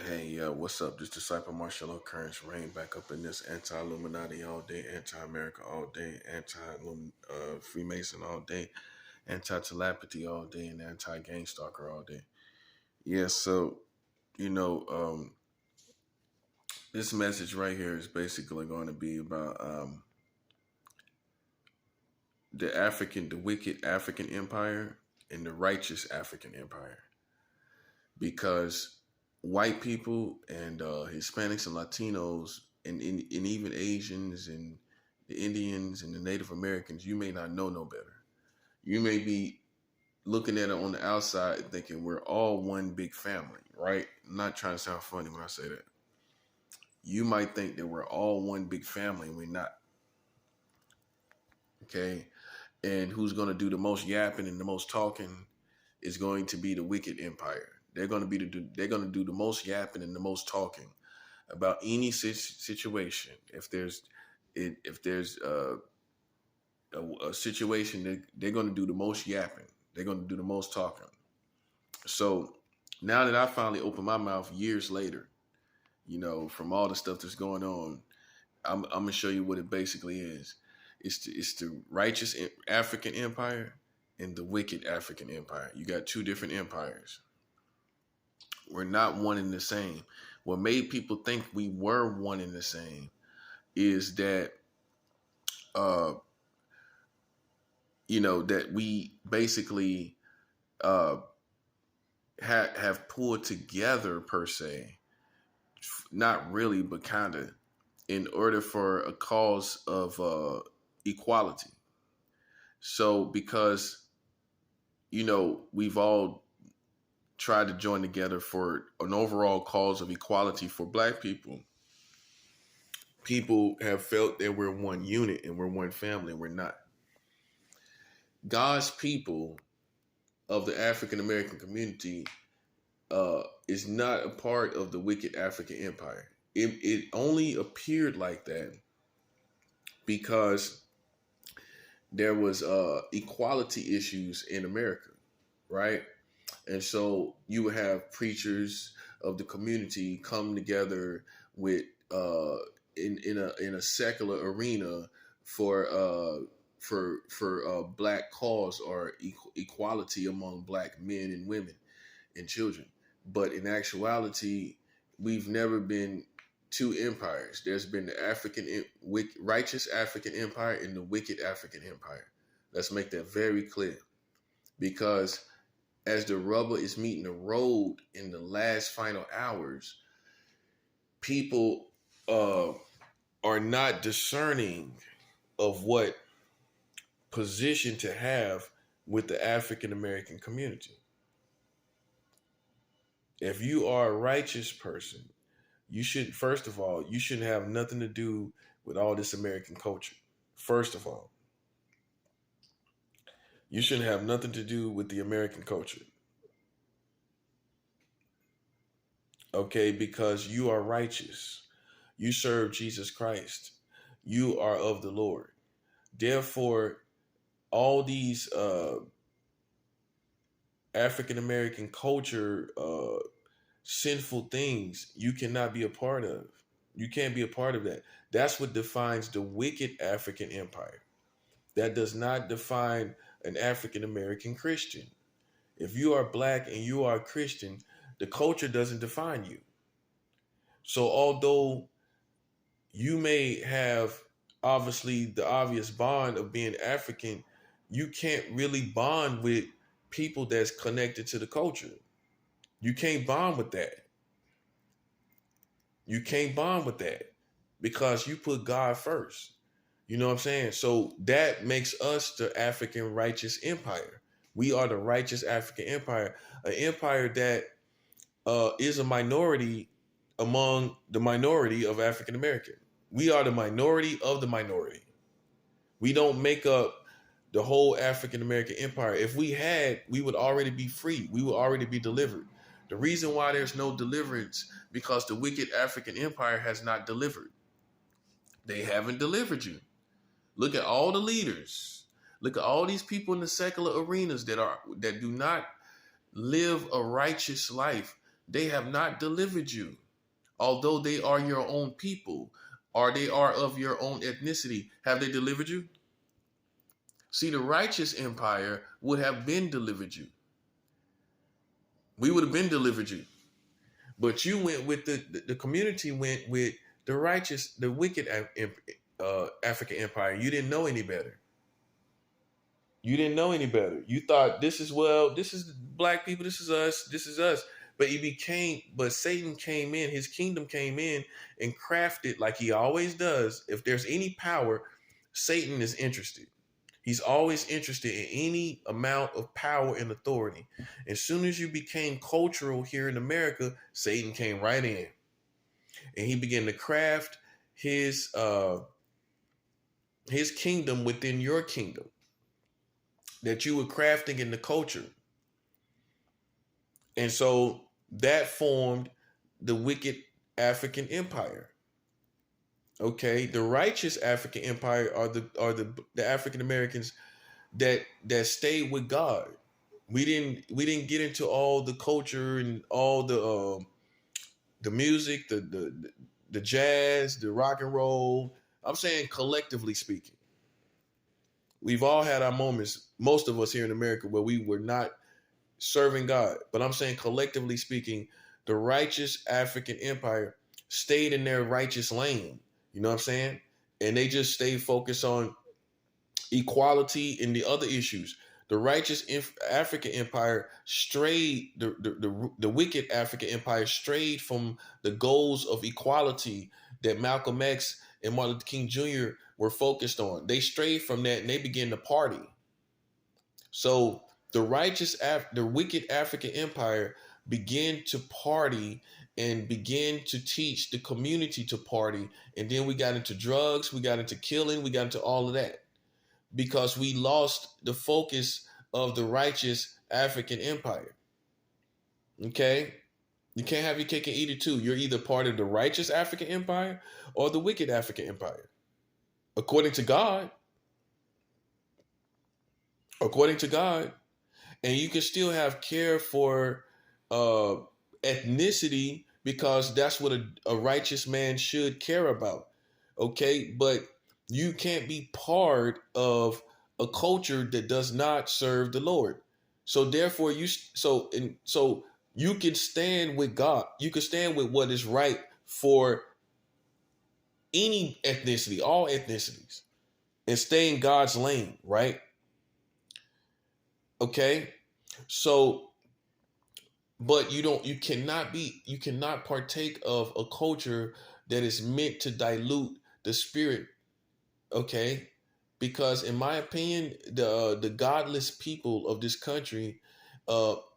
Hey, what's up? This disciple Marshall Occurrence reign back up in this anti-Illuminati all day, anti-America all day, anti-Freemason all day, anti-telepathy all day, and anti-gang stalker all day. Yeah, so, you know, this message right here is basically going to be about the wicked African empire and the righteous African empire. Because white people and Hispanics and Latinos and even Asians and the Indians and the Native Americans, you may not know no better. You may be looking at it on the outside thinking we're all one big family, right? I'm not trying to sound funny when I say that. You might think that we're all one big family and we're not. Okay. And who's going to do the most yapping and the most talking is going to be the wicked empire. They're going to do the most yapping and the most talking about any situation. If there's a situation, they're going to do the most yapping. They're going to do the most talking. So now that I finally opened my mouth years later, from all the stuff that's going on, I'm gonna show you what it basically is. It's the righteous African empire and the wicked African empire. You got two different empires. We're not one and the same. What made people think we were one and the same is that, uh, that we basically uh, have pulled together per se, not really, but kind of, in order for a cause of equality. So because we've all tried to join together for an overall cause of equality for Black people. People have felt that we're one unit and we're one family, and we're not. God's people of the African American community is not a part of the wicked African empire. It only appeared like that because there was equality issues in America, right? And so you would have preachers of the community come together with in a secular arena for Black cause or equality among Black men and women and children. But in actuality, we've never been two empires. There's been the righteous African empire and the wicked African empire. Let's make that very clear, because as the rubber is meeting the road in the last final hours, people are not discerning of what position to have with the African American community. If you are a righteous person, first of all, you shouldn't have nothing to do with all this American culture. First of all, you shouldn't have nothing to do with the American culture. Okay, because you are righteous. You serve Jesus Christ. You are of the Lord. Therefore, all these African American culture sinful things you cannot be a part of. You can't be a part of that. That's what defines the wicked African empire. That does not define an African American Christian. If you are Black and you are Christian, the culture doesn't define you. So although you may have obviously the obvious bond of being African, you can't really bond with people that's connected to the culture. You can't bond with that. You can't bond with that because you put God first. You know what I'm saying? So that makes us the African righteous empire. We are the righteous African empire, an empire that is a minority among the minority of African American. We are the minority of the minority. We don't make up the whole African American empire. If we had, we would already be free. We would already be delivered. The reason why there's no deliverance, because the wicked African empire has not delivered. They haven't delivered you. Look at all the leaders. Look at all these people in the secular arenas that do not live a righteous life. They have not delivered you. Although they are your own people, or they are of your own ethnicity, have they delivered you? See, the righteous empire would have been delivered you. We would have been delivered you. But you went with the community went with the righteous, the wicked African empire. You didn't know any better. You didn't know any better. You thought this is, well, this is black people, this is us, this is us. But Satan came in, his kingdom came in and crafted like he always does. If there's any power, Satan is interested. He's always interested in any amount of power and authority. As soon as you became cultural here in America, Satan came right in. And he began to craft his kingdom within your kingdom that you were crafting in the culture. And so that formed the wicked African empire. Okay, the righteous African empire are the African Americans that stayed with God. We didn't get into all the culture and all the music, the jazz, the rock and roll. I'm saying collectively speaking. We've all had our moments, most of us here in America, where we were not serving God. But I'm saying collectively speaking, the righteous African empire stayed in their righteous lane. You know what I'm saying? And they just stayed focused on equality and the other issues. The righteous African empire strayed, the wicked African empire strayed from the goals of equality that Malcolm X and Martin Luther King Jr. were focused on. They strayed from that and they began to party. So the wicked African empire began to party and began to teach the community to party. And then we got into drugs, we got into killing, we got into all of that because we lost the focus of the righteous African empire. Okay? You can't have your cake and eat it too. You're either part of the righteous African empire or the wicked African empire. According to God. According to God. And you can still have care for ethnicity because that's what a righteous man should care about. Okay? But you can't be part of a culture that does not serve the Lord. So therefore you can stand with God. You can stand with what is right for any ethnicity, all ethnicities, and stay in God's lane, right? Okay? So, but you cannot partake of a culture that is meant to dilute the spirit, okay? Because in my opinion, the godless people of this country,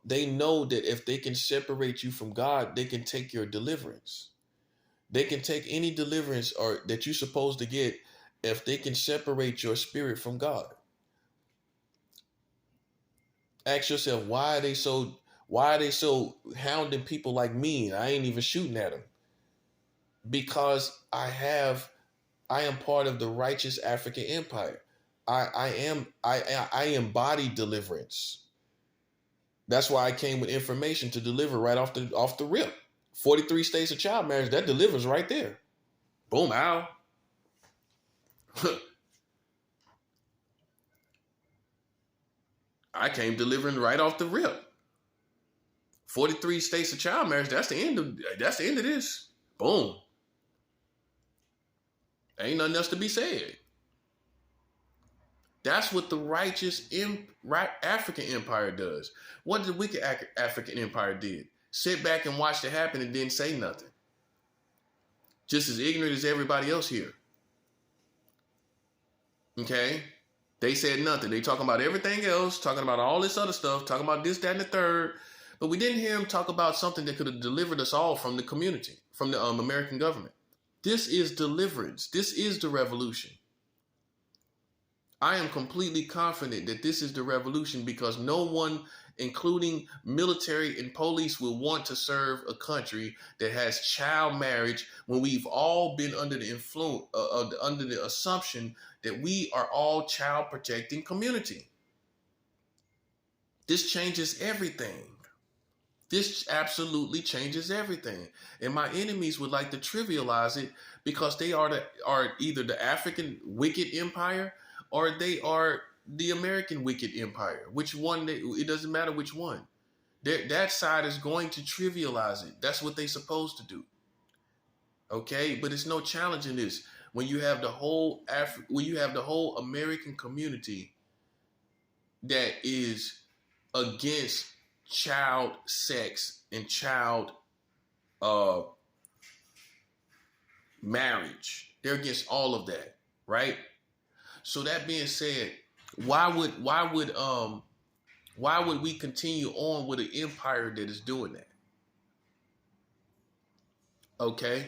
they know that if they can separate you from God, they can take your deliverance. They can take any deliverance or that you're supposed to get if they can separate your spirit from God. Ask yourself, why are they so hounding people like me? I ain't even shooting at them. Because I am part of the righteous African empire. I embody deliverance. That's why I came with information to deliver right off the rip. 43 states of child marriage, that delivers right there. Boom, ow. I came delivering right off the rip. 43 states of child marriage, that's the end of this. Boom. Ain't nothing else to be said. That's what the righteous African empire does. What did the wicked African empire did? Sit back and watch it happen and didn't say nothing. Just as ignorant as everybody else here. Okay? They said nothing. They talking about everything else, talking about all this other stuff, talking about this, that, and the third. But we didn't hear them talk about something that could have delivered us all from the community, from the American government. This is deliverance. This is the revolution. I am completely confident that this is the revolution because no one, including military and police, will want to serve a country that has child marriage when we've all been under the influence, under the assumption that we are all child protecting community. This changes everything. This absolutely changes everything. And my enemies would like to trivialize it because they are either the African wicked empire or they are the American wicked empire. Which one? It doesn't matter which one. That side is going to trivialize it. That's what they're supposed to do. Okay, but it's no challenge in this. When you have the whole when you have the whole American community that is against child sex and child uh, marriage. They're against all of that, right? So that being said, why would we continue on with an empire that is doing that? Okay.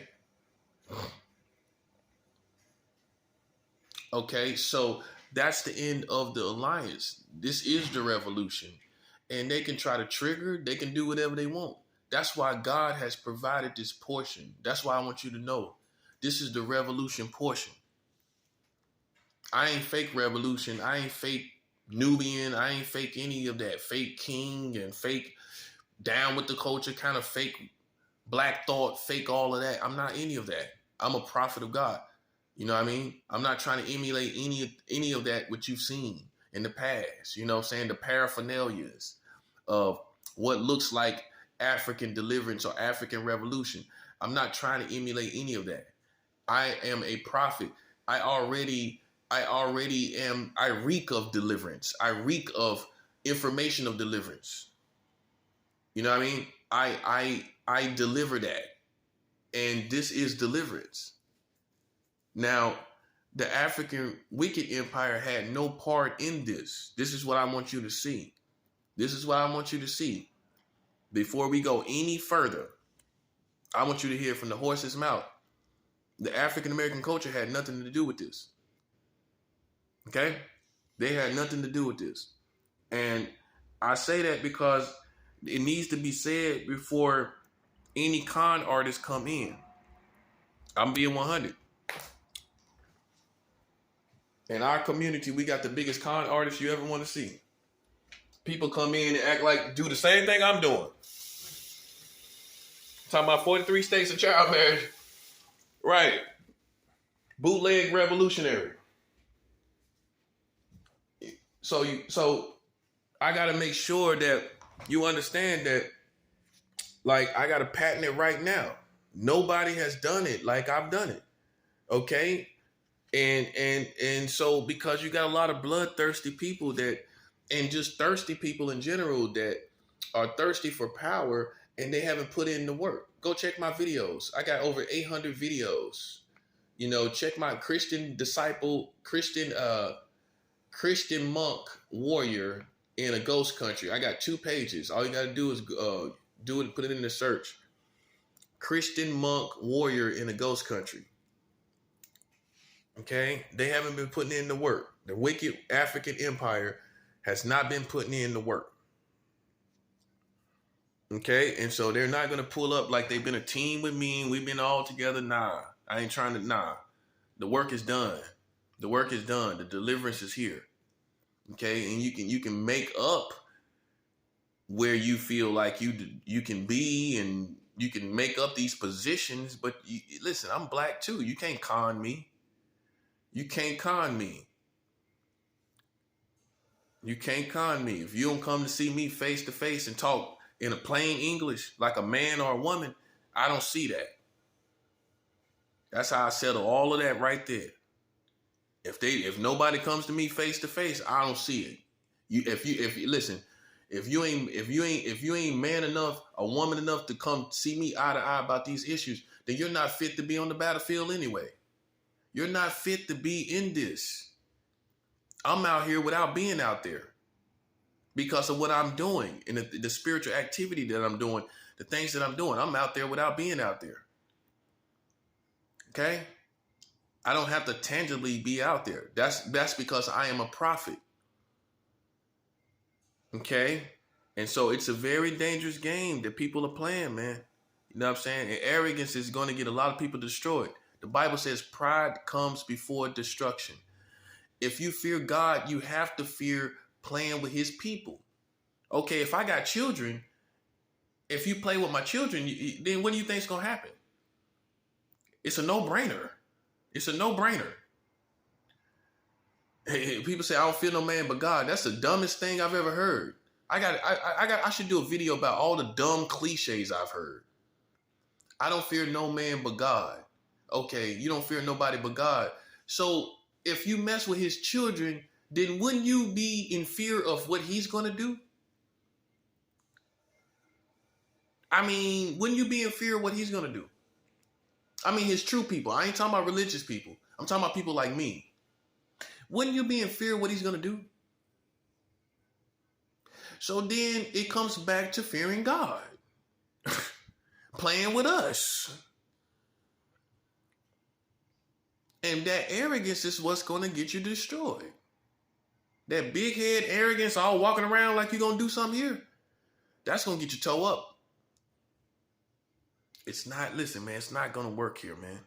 Okay, so that's the end of the alliance. This is the revolution. And they can try to trigger, they can do whatever they want. That's why God has provided this portion. That's why I want you to know this is the revolution portion. I ain't fake revolution. I ain't fake Nubian. I ain't fake any of that. Fake king and fake down with the culture, kind of fake black thought, fake all of that. I'm not any of that. I'm a prophet of God. You know what I mean? I'm not trying to emulate any of that what you've seen in the past. You know what I'm saying? The paraphernalias of what looks like African deliverance or African revolution. I'm not trying to emulate any of that. I am a prophet. I already am, I reek of deliverance. I reek of information of deliverance. You know what I mean? I deliver that. And this is deliverance. Now, the African wicked empire had no part in this. This is what I want you to see. This is what I want you to see. Before we go any further, I want you to hear from the horse's mouth. The African American culture had nothing to do with this. Okay? They had nothing to do with this. And I say that because it needs to be said before any con artists come in. I'm being 100. In our community, we got the biggest con artists you ever want to see. People come in and act like, do the same thing I'm doing. Talking about 43 states of child marriage. Right. Bootleg revolutionary. So I got to make sure that you understand that, like, I got to patent it right now. Nobody has done it like I've done it. Okay? And so because you got a lot of bloodthirsty people that, and just thirsty people in general that are thirsty for power and they haven't put in the work. Go check my videos. I got over 800 videos. You know, check my Christian disciple, Christian monk warrior in a ghost country. I got 2 pages. All you got to do is do it, put it in the search. Christian monk warrior in a ghost country. Okay, they haven't been putting in the work. The wicked African empire has not been putting in the work. Okay, and so they're not going to pull up like they've been a team with me and we've been all together. Nah, I ain't trying to. Nah, the work is done. The work is done. The deliverance is here. Okay, and you can make up where you feel like you can be, and you can make up these positions. But listen, I'm black too. You can't con me. You can't con me. You can't con me. If you don't come to see me face to face and talk in a plain English like a man or a woman, I don't see that. That's how I settle all of that right there. If nobody comes to me face to face, I don't see it. If you ain't man enough, a woman enough to come see me eye to eye about these issues, then you're not fit to be on the battlefield anyway. You're not fit to be in this. I'm out here without being out there because of what I'm doing and the spiritual activity that I'm doing, the things that I'm doing. I'm out there without being out there. Okay? I don't have to tangibly be out there. That's because I am a prophet. Okay? And so it's a very dangerous game that people are playing, man. You know what I'm saying? And arrogance is going to get a lot of people destroyed. The Bible says pride comes before destruction. If you fear God, you have to fear playing with his people. Okay, if I got children If you play with my children, then what do you think is going to happen? It's a no-brainer. It's a no-brainer. Hey, people say, I don't fear no man but God. That's the dumbest thing I've ever heard. I should do a video about all the dumb cliches I've heard. I don't fear no man but God. Okay, you don't fear nobody but God. So if you mess with his children, then wouldn't you be in fear of what he's going to do? I mean, wouldn't you be in fear of what he's going to do? I mean, his true people. I ain't talking about religious people. I'm talking about people like me. Wouldn't you be in fear of what he's going to do? So then it comes back to fearing God. Playing with us. And that arrogance is what's going to get you destroyed. That big head arrogance, all walking around like you're going to do something here, that's going to get you toe up. It's not, listen, man, it's not going to work here, man.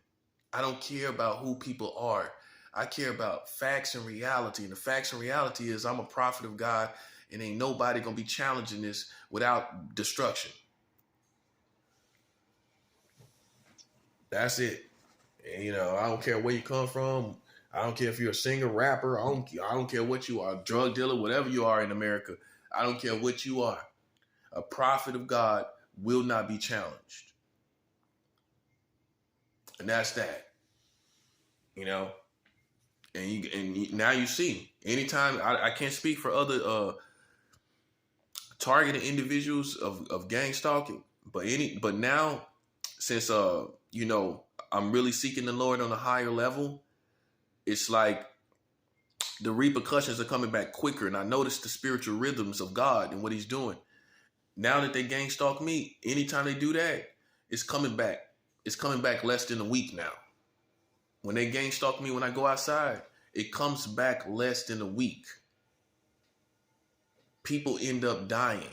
I don't care about who people are. I care about facts and reality. And the facts and reality is I'm a prophet of God, and ain't nobody going to be challenging this without destruction. That's it. And, you know, I don't care where you come from. I don't care if you're a singer, rapper. I don't care what you are, drug dealer, whatever you are in America. I don't care what you are. A prophet of God will not be challenged. And that's that. You know? And now you see, anytime, I can't speak for other targeted individuals of gang stalking, but now, since, you know, I'm really seeking the Lord on a higher level, it's like the repercussions are coming back quicker. And I notice the spiritual rhythms of God and what he's doing. Now that they gang stalk me, anytime they do that, it's coming back. It's coming back less than a week now. When they gang stalk me when I go outside, it comes back less than a week. People end up dying.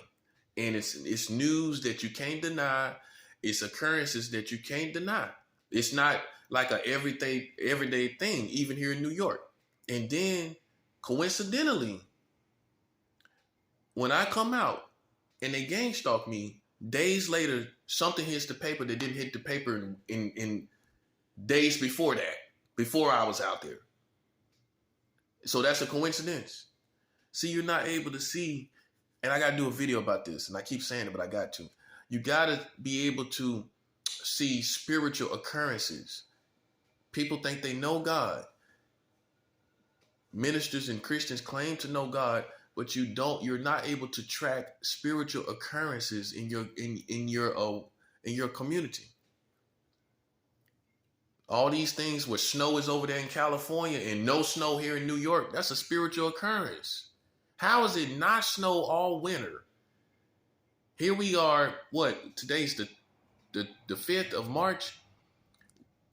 And it's news that you can't deny. It's occurrences that you can't deny. It's not like a everyday thing, even here in New York. And then, coincidentally, when I come out and they gang stalk me, days later, something hits the paper that didn't hit the paper in days before that, before I was out there. So that's a coincidence. See, you're not able to see, and I got to do a video about this, and I keep saying it, but I got to. You got to be able to see spiritual occurrences. People think they know God. Ministers and Christians claim to know God, but you don't. You're not able to track spiritual occurrences in your community. All these things where snow is over there in California and no snow here in New York, that's a spiritual occurrence. How is it not snow all winter? Here we are, today's the 5th of March.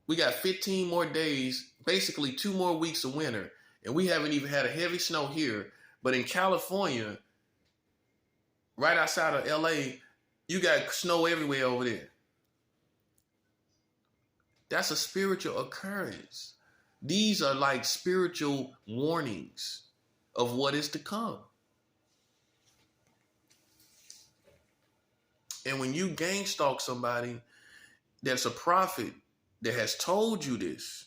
We got 15 more days, basically 2 more weeks of winter, and we haven't even had a heavy snow here. But in California, right outside of LA, you got snow everywhere over there. That's a spiritual occurrence. These are like spiritual warnings of what is to come. And when you gang stalk somebody that's a prophet that has told you this,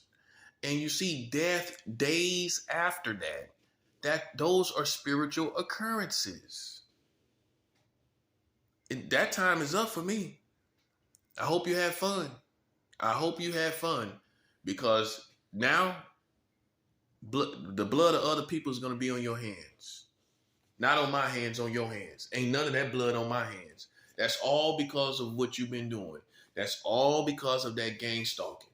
and you see death days after that those are spiritual occurrences. And that time is up for me. I hope you had fun. I hope you had fun, because now the blood of other people is going to be on your hands. Not on my hands, on your hands. Ain't none of that blood on my hands. That's all because of what you've been doing. That's all because of that gang stalking.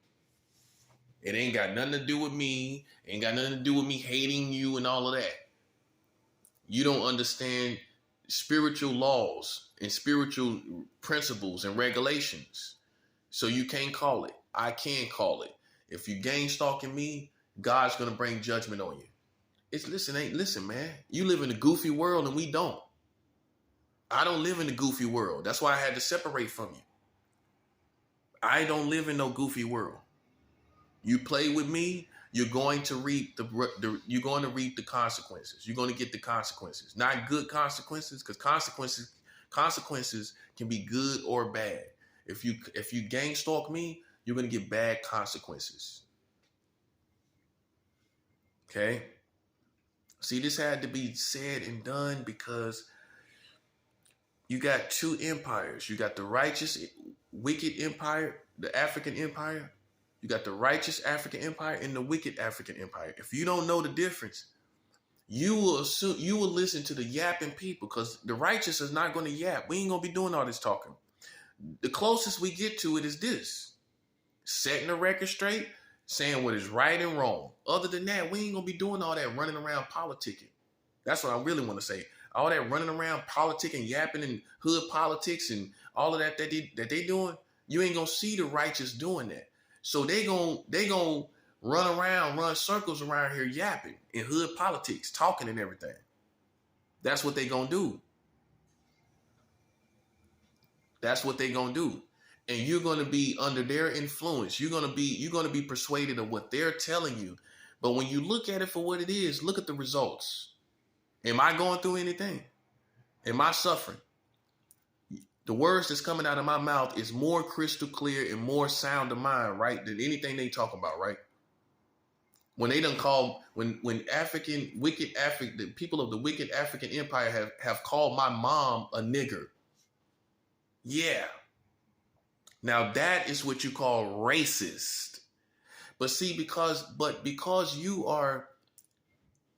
It ain't got nothing to do with me. Ain't got nothing to do with me hating you and all of that. You don't understand spiritual laws and spiritual principles and regulations. So you can't call it. I can call it. If you gang stalking me, God's going to bring judgment on you. Listen, man. You live in a goofy world and we don't. I don't live in a goofy world. That's why I had to separate from you. I don't live in no goofy world. You play with me, you're going to reap the consequences. You're going to get the consequences. Not good consequences, because Consequences can be good or bad. If you gang stalk me, you're gonna get bad consequences. Okay. See, this had to be said and done because you got two empires. You got the righteous, wicked empire, the African empire. You got the righteous African empire and the wicked African empire. If you don't know the difference, you will listen to the yapping people because the righteous is not going to yap. We ain't going to be doing all this talking. The closest we get to it is this: setting the record straight, saying what is right and wrong. Other than that, we ain't going to be doing all that running around politicking. That's what I really want to say. All that running around politicking, yapping and hood politics and all of that they doing, you ain't going to see the righteous doing that. So they gonna run circles around here yapping in hood politics, talking and everything. That's what they gonna do. That's what they gonna do. And you're gonna be under their influence. You're gonna be persuaded of what they're telling you. But when you look at it for what it is, look at the results. Am I going through anything? Am I suffering? The words that's coming out of my mouth is more crystal clear and more sound of mind, right, than anything they talk about, right? When they done call, when the people of the wicked African empire have called my mom a nigger. Yeah. Now that is what you call racist. But see, because you are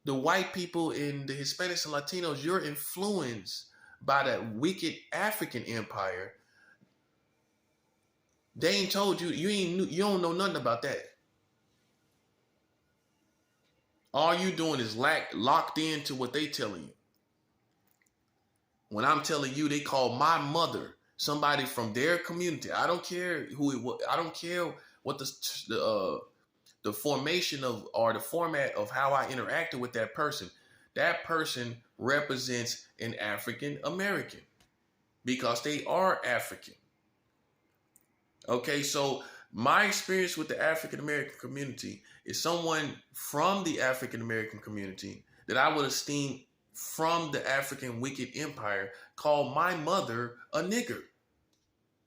the white people and the Hispanics and Latinos, you're influenced by that wicked African empire. They ain't told you, you don't know nothing about that. All you doing is locked into what they telling you. When I'm telling you, they call my mother somebody from their community. I don't care who it was. I don't care what the formation of or the format of how I interacted with that person. That person represents an African American because they are African. Okay, so my experience with the African American community is someone from the African American community that I would esteem from the African wicked empire called my mother a nigger.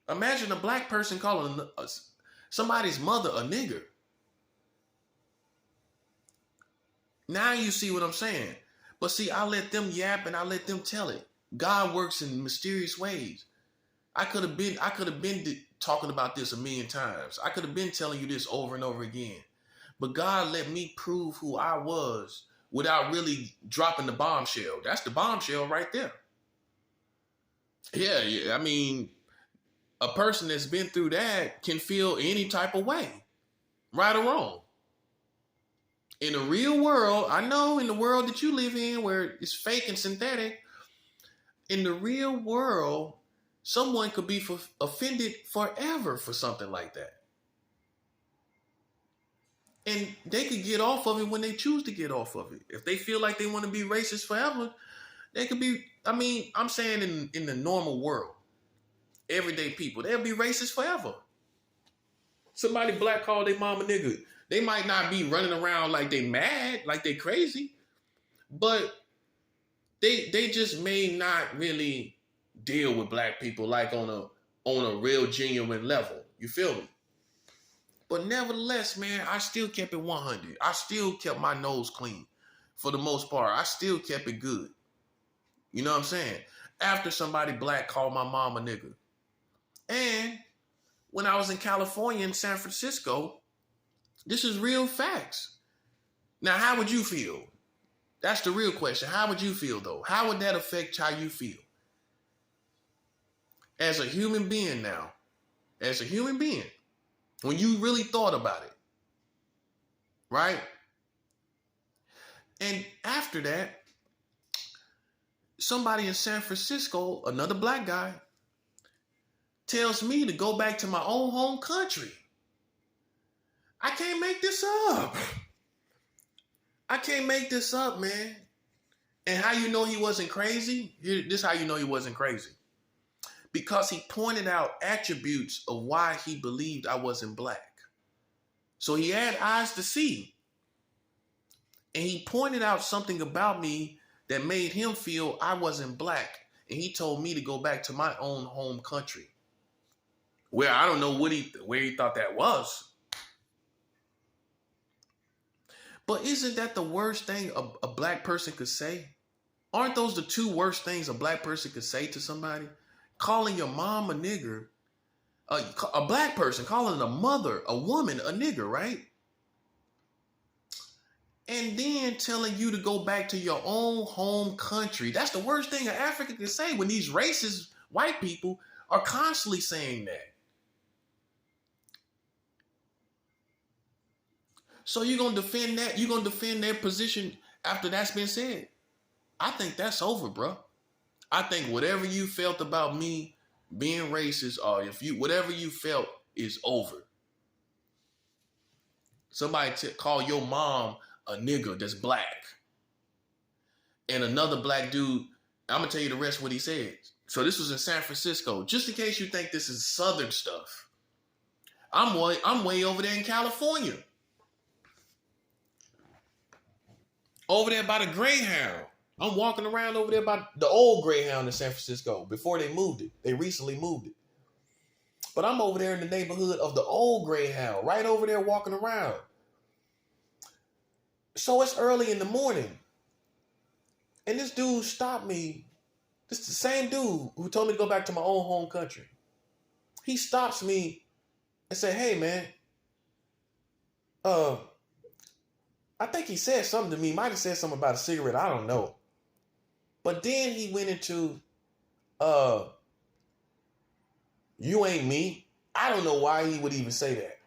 Imagine a black person calling somebody's mother a nigger. Now you see what I'm saying. But see, I let them yap and I let them tell it. God works in mysterious ways. I could have been talking about this a million times. I could have been telling you this over and over again. But God let me prove who I was without really dropping the bombshell. That's the bombshell right there. Yeah. I mean, a person that's been through that can feel any type of way, right or wrong. In the real world, I know in the world that you live in where it's fake and synthetic, in the real world, someone could be offended forever for something like that. And they could get off of it when they choose to get off of it. If they feel like they want to be racist forever, they could be, I mean, I'm saying in the normal world, everyday people, they'll be racist forever. Somebody black called their mama nigga. They might not be running around like they mad, like they crazy, but they just may not really deal with black people like on a real genuine level. You feel me? But nevertheless, man, I still kept it 100. I still kept my nose clean for the most part. I still kept it good. You know what I'm saying? After somebody black called my mom a nigga. And when I was in California in San Francisco, this is real facts. Now, how would you feel? That's the real question. How would you feel, though? How would that affect how you feel? As a human being now, as a human being, when you really thought about it, right? And after that, somebody in San Francisco, another black guy, tells me to go back to my own home country. I can't make this up. I can't make this up, man. And how you know he wasn't crazy? This is how you know he wasn't crazy. Because he pointed out attributes of why he believed I wasn't black. So he had eyes to see. And he pointed out something about me that made him feel I wasn't black. and he told me to go back to my own home country. Where I don't know where he thought that was. But isn't that the worst thing a black person could say? Aren't those the two worst things a black person could say to somebody? Calling your mom a nigger, a black person calling a mother, a woman, a nigger, right? And then telling you to go back to your own home country. That's the worst thing an African can say when these racist white people are constantly saying that. So you're going to defend that? You're going to defend their position after that's been said? I think that's over, bro. I think whatever you felt about me being racist, or whatever you felt is over. Somebody call your mom a nigger that's black. And another black dude, I'm going to tell you the rest of what he said. So this was in San Francisco. Just in case you think this is Southern stuff. I'm way over there in California. Over there by the Greyhound. I'm walking around over there by the old Greyhound in San Francisco before they moved it. They recently moved it. But I'm over there in the neighborhood of the old Greyhound, right over there walking around. So it's early in the morning. And this dude stopped me. This is the same dude who told me to go back to my own home country. He stops me and said, hey, man, I think he said something to me. He might have said something about a cigarette. I don't know. But then he went into, you ain't me. I don't know why he would even say that.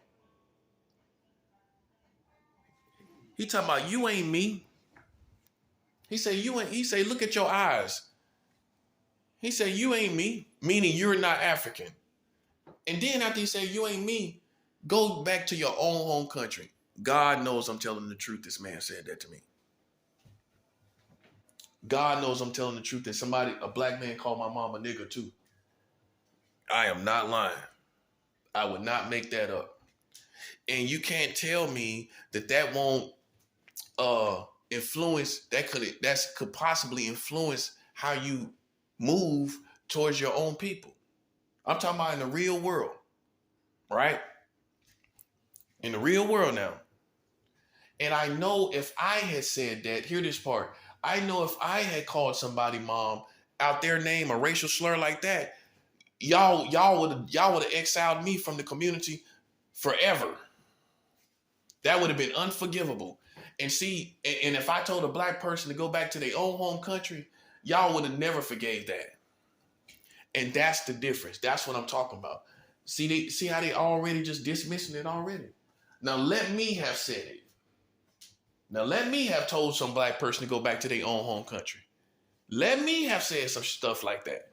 He talking about you ain't me. He said, look at your eyes. He said, you ain't me, meaning you're not African. And then after he said, you ain't me, go back to your own home country. God knows I'm telling the truth. This man said that to me. God knows I'm telling the truth. That a black man called my mom a nigger too. I am not lying. I would not make that up. And you can't tell me that won't influence, that could possibly influence how you move towards your own people. I'm talking about in the real world, right? In the real world now. And I know if I had said that, hear this part. I know if I had called somebody mom out their name, a racial slur like that, y'all would have exiled me from the community forever. That would have been unforgivable. And see, and if I told a black person to go back to their own home country, y'all would have never forgave that. And that's the difference. That's what I'm talking about. See how they already just dismissing it already. Now let me have said it. Now let me have told some black person to go back to their own home country. Let me have said some stuff like that.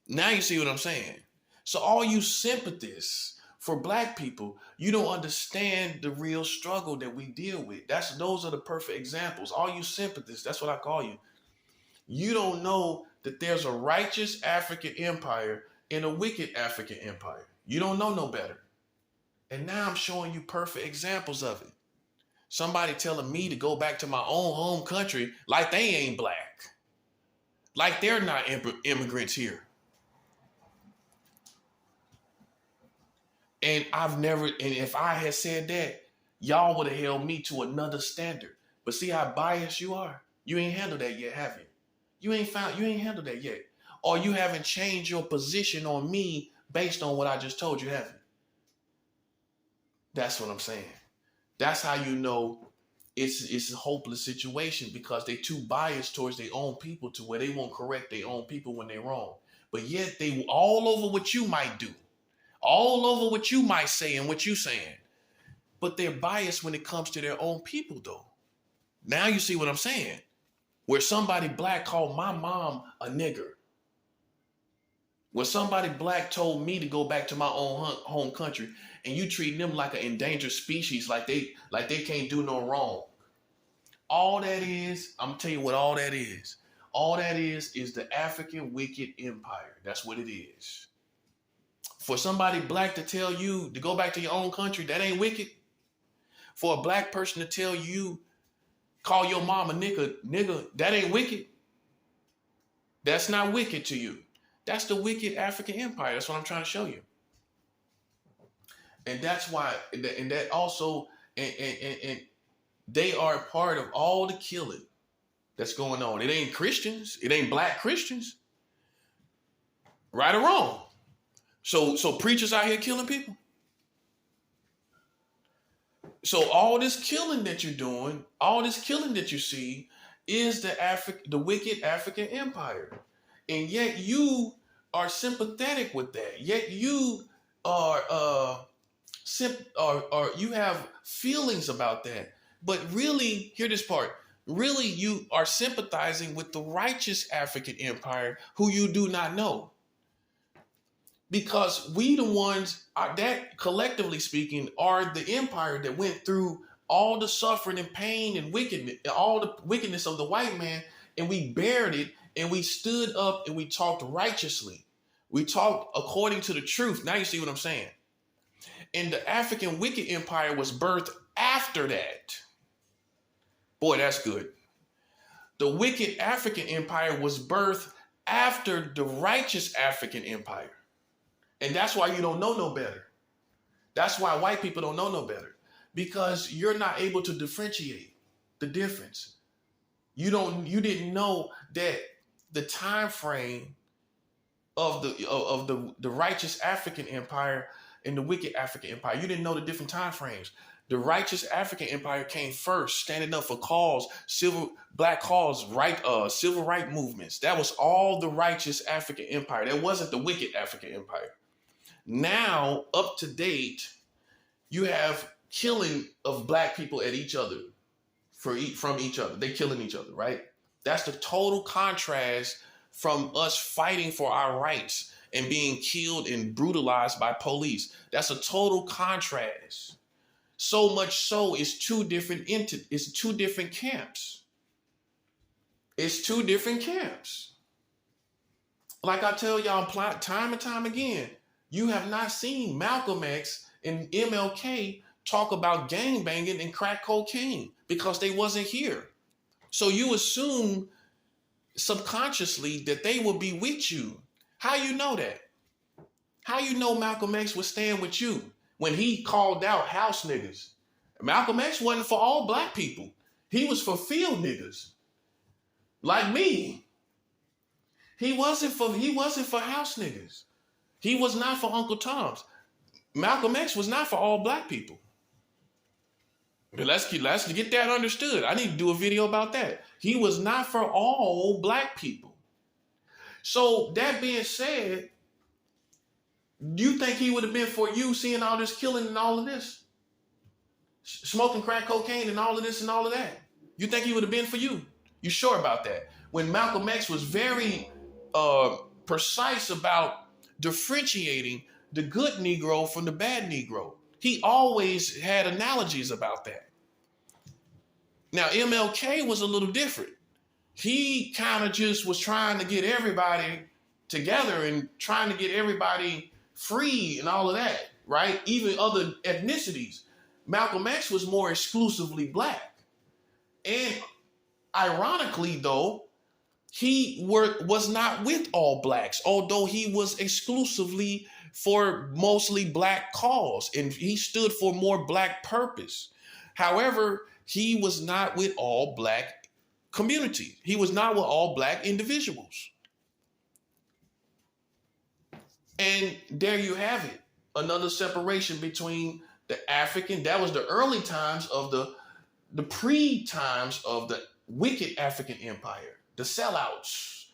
Now you see what I'm saying. So all you sympathists for black people, you don't understand the real struggle that we deal with. Those are the perfect examples. All you sympathists, that's what I call you. You don't know that there's a righteous African empire and a wicked African empire. You don't know no better. And now I'm showing you perfect examples of it. Somebody telling me to go back to my own home country like they ain't black. Like they're not immigrants here. And if I had said that, y'all would have held me to another standard. But see how biased you are? You ain't handled that yet, have you? You ain't handled that yet. Or you haven't changed your position on me based on what I just told you, have you? That's what I'm saying. That's how you know it's a hopeless situation, because they too biased towards their own people to where they won't correct their own people when they're wrong. But yet they all over what you might do. All over what you might say and what you saying. But they're biased when it comes to their own people, though. Now you see what I'm saying. Where somebody black called my mom a nigger. Where somebody black told me to go back to my own home country, and you treating them like an endangered species, like they can't do no wrong. All that is, I'm gonna tell you what all that is. All that is the African wicked empire. That's what it is. For somebody black to tell you to go back to your own country, that ain't wicked. For a black person to tell you, call your mom a nigga, that ain't wicked. That's not wicked to you. That's the wicked African empire. That's what I'm trying to show you. And that's why, and that also, and they are a part of all the killing that's going on. It ain't Christians. It ain't black Christians. Right or wrong. So preachers out here killing people. So all this killing that you're doing, all this killing that you see is the wicked African empire. And yet you are sympathetic with that. Yet you are or you have feelings about that. But really, hear this part. Really, you are sympathizing with the righteous African empire who you do not know. Because we the ones that, collectively speaking, are the empire that went through all the suffering and pain and wickedness, all the wickedness of the white man, and we bared it, and we stood up and we talked righteously. We talked according to the truth. Now you see what I'm saying. And the African wicked empire was birthed after that. Boy, that's good. The wicked African empire was birthed after the righteous African empire. And that's why you don't know no better. That's why white people don't know no better. Because you're not able to differentiate the difference. You didn't know that the time frame of the righteous African empire and the wicked African empire. You didn't know the different time frames. The righteous African empire came first, standing up for cause, black cause, civil rights movements. That was all the righteous African empire. That wasn't the wicked African empire. Now, up to date, you have killing of black people at each other from each other. They're killing each other, right? That's the total contrast from us fighting for our rights and being killed and brutalized by police. That's a total contrast. So much so, it's two different camps. It's two different camps. Like I tell y'all time and time again, you have not seen Malcolm X and MLK talk about gangbanging and crack cocaine because they wasn't here. So you assume subconsciously that they will be with you. How you know that? How you know Malcolm X would stand with you when he called out house niggas? Malcolm X wasn't for all black people. He was for field niggas. Like me. He wasn't for house niggas. He was not for Uncle Tom's. Malcolm X was not for all black people. But let's get that understood. I need to do a video about that. He was not for all black people. So that being said, do you think he would have been for you seeing all this killing and all of this? Smoking crack cocaine and all of this and all of that? You think he would have been for you? You sure about that? When Malcolm X was very precise about differentiating the good Negro from the bad Negro. He always had analogies about that. Now, MLK was a little different. He kind of just was trying to get everybody together and trying to get everybody free and all of that, right? Even other ethnicities. Malcolm X was more exclusively black. And ironically, though, he was not with all blacks, although he was exclusively for mostly black cause, and he stood for more black purpose. However, he was not with all black community. He was not with all black individuals. And there you have it. Another separation between the African, that was the early times of the pre-times of the wicked African empire. The sellouts,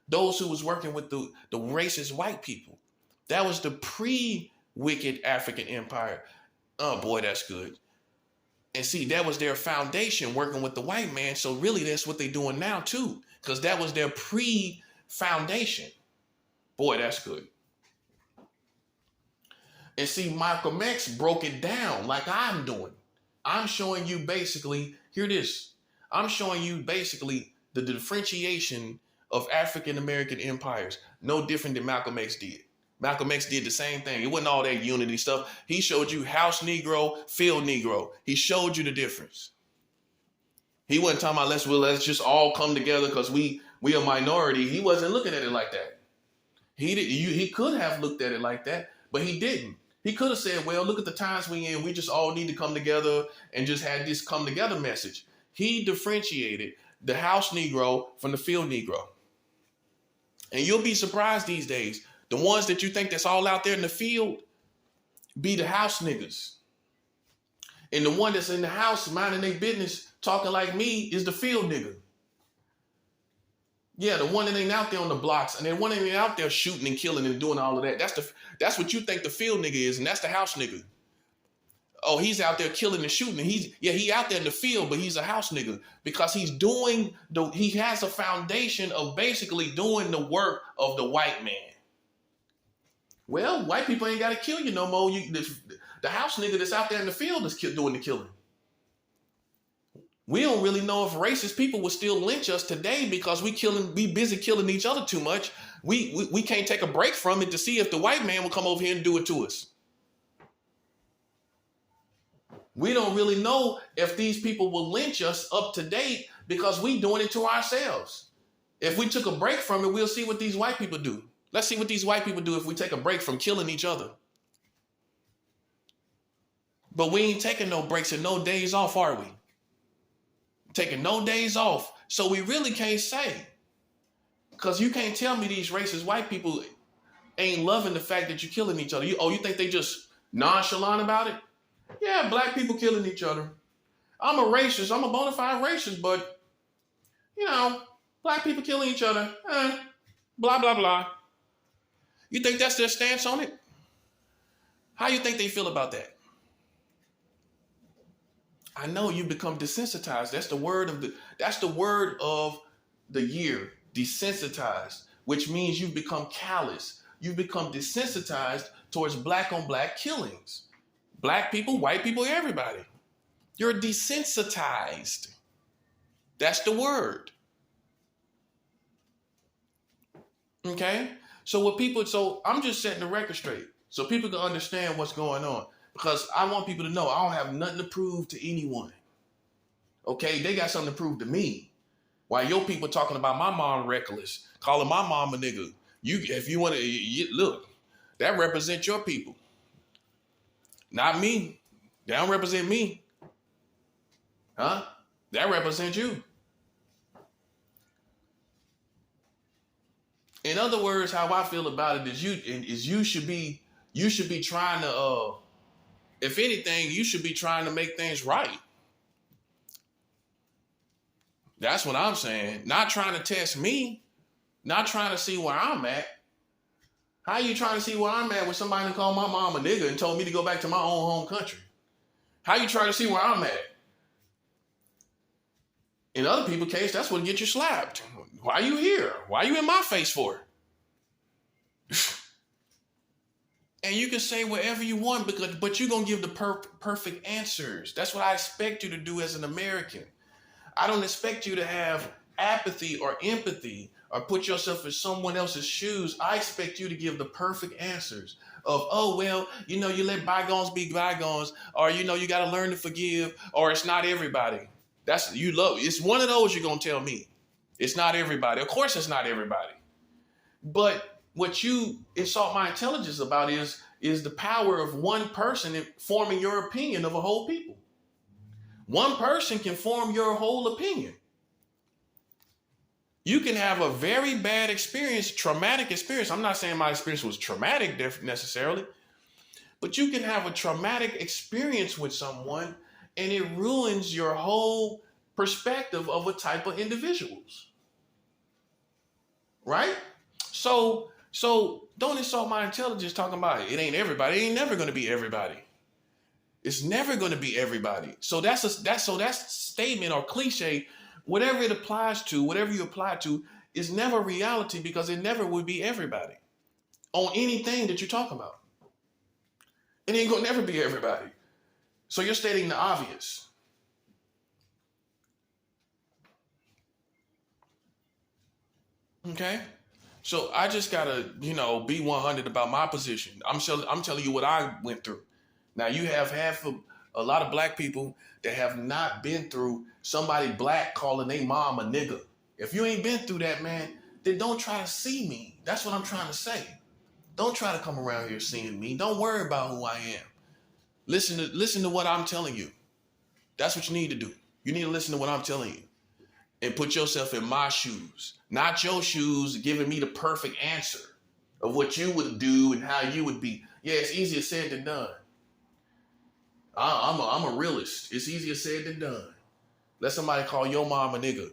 those who was working with the racist white people. That was the pre-wicked African empire. Oh boy, that's good. And see, that was their foundation, working with the white man. So really that's what they're doing now too, because that was their pre-foundation. Boy, that's good. And see, Malcolm X broke it down like I'm doing. I'm showing you basically, hear this. I'm showing you basically the differentiation of African American empires, no different than Malcolm X did. Malcolm X did the same thing. It wasn't all that unity stuff. He showed you house Negro, field Negro. He showed you the difference. He wasn't talking about let's just all come together because we We a minority. He wasn't looking at it like that. He could have looked at it like that, but he didn't. He could have said, well, look at the times we in. We just all need to come together and just had this come together message. He differentiated the house Negro from the field Negro. And you'll be surprised these days. The ones that you think that's all out there in the field be the house niggas. And the one that's in the house minding their business, talking like me, is the field nigga. Yeah, the one that ain't out there on the blocks, and the one that ain't out there shooting and killing and doing all of that. That's what you think the field nigga is, and that's the house nigga. Oh, he's out there killing and shooting. And he out there in the field, but he's a house nigga because he has a foundation of basically doing the work of the white man. Well, white people ain't got to kill you no more. The house nigga that's out there in the field is doing the killing. We don't really know if racist people would still lynch us today because we busy killing each other too much. We can't take a break from it to see if the white man will come over here and do it to us. We don't really know if these people will lynch us up to date because we doing it to ourselves. If we took a break from it, we'll see what these white people do. Let's see what these white people do if we take a break from killing each other. But we ain't taking no breaks and no days off, are we? Taking no days off. So we really can't say. Because you can't tell me these racist white people ain't loving the fact that you're killing each other. You think they just nonchalant about it? Yeah, black people killing each other. I'm a racist. I'm a bona fide racist, but, black people killing each other. Blah, blah, blah. You think that's their stance on it? How you think they feel about that? I know you become desensitized. That's the word of the year, desensitized, which means you've become callous. You've become desensitized towards black on black killings. Black people, white people, everybody. You're desensitized. That's the word. Okay? So I'm just setting the record straight so people can understand what's going on. Because I want people to know I don't have nothing to prove to anyone. Okay? They got something to prove to me. While your people talking about my mom reckless, calling my mom a nigga. If you want to, look, that represents your people. Not me. They don't represent me. Huh? That represents you. In other words, how I feel about it is you should be trying to if anything, you should be trying to make things right. That's what I'm saying. Not trying to test me. Not trying to see where I'm at. How you trying to see where I'm at when somebody called my mom a nigga and told me to go back to my own home country? How you trying to see where I'm at? In other people's case, that's what get you slapped. Why you here? Why you in my face for? And you can say whatever you want, but you're going to give the perfect answers. That's what I expect you to do as an American. I don't expect you to have apathy or empathy or put yourself in someone else's shoes. I expect you to give the perfect answers of, you let bygones be bygones, or, you got to learn to forgive, or it's not everybody. It's one of those you're going to tell me. It's not everybody. Of course it's not everybody. But what you insult my intelligence about is the power of one person in forming your opinion of a whole people. One person can form your whole opinion. You can have a very bad experience, traumatic experience. I'm not saying my experience was traumatic necessarily, but you can have a traumatic experience with someone and it ruins your whole perspective of a type of individuals. Right? So don't insult my intelligence talking about it ain't everybody. It ain't never going to be everybody. It's never going to be everybody. So that's statement or cliche, whatever it applies to, whatever you apply to, is never reality because it never would be everybody on anything that you're talking about. It ain't going to never be everybody. So you're stating the obvious. Okay? So I just gotta, be 100 about my position. I'm telling you what I went through. Now you have half of a lot of black people that have not been through somebody black calling their mom a nigga If you ain't been through that, man, then don't try to see me. That's what I'm trying to say. Don't try to come around here seeing me. Don't worry about who I am. Listen to what I'm telling you. That's what you need to do. You need to listen to what I'm telling you and put yourself in my shoes, not your shoes, giving me the perfect answer of what you would do and how you would be. Yeah, it's easier said than done. I'm a realist. It's easier said than done. Let somebody call your mom a nigga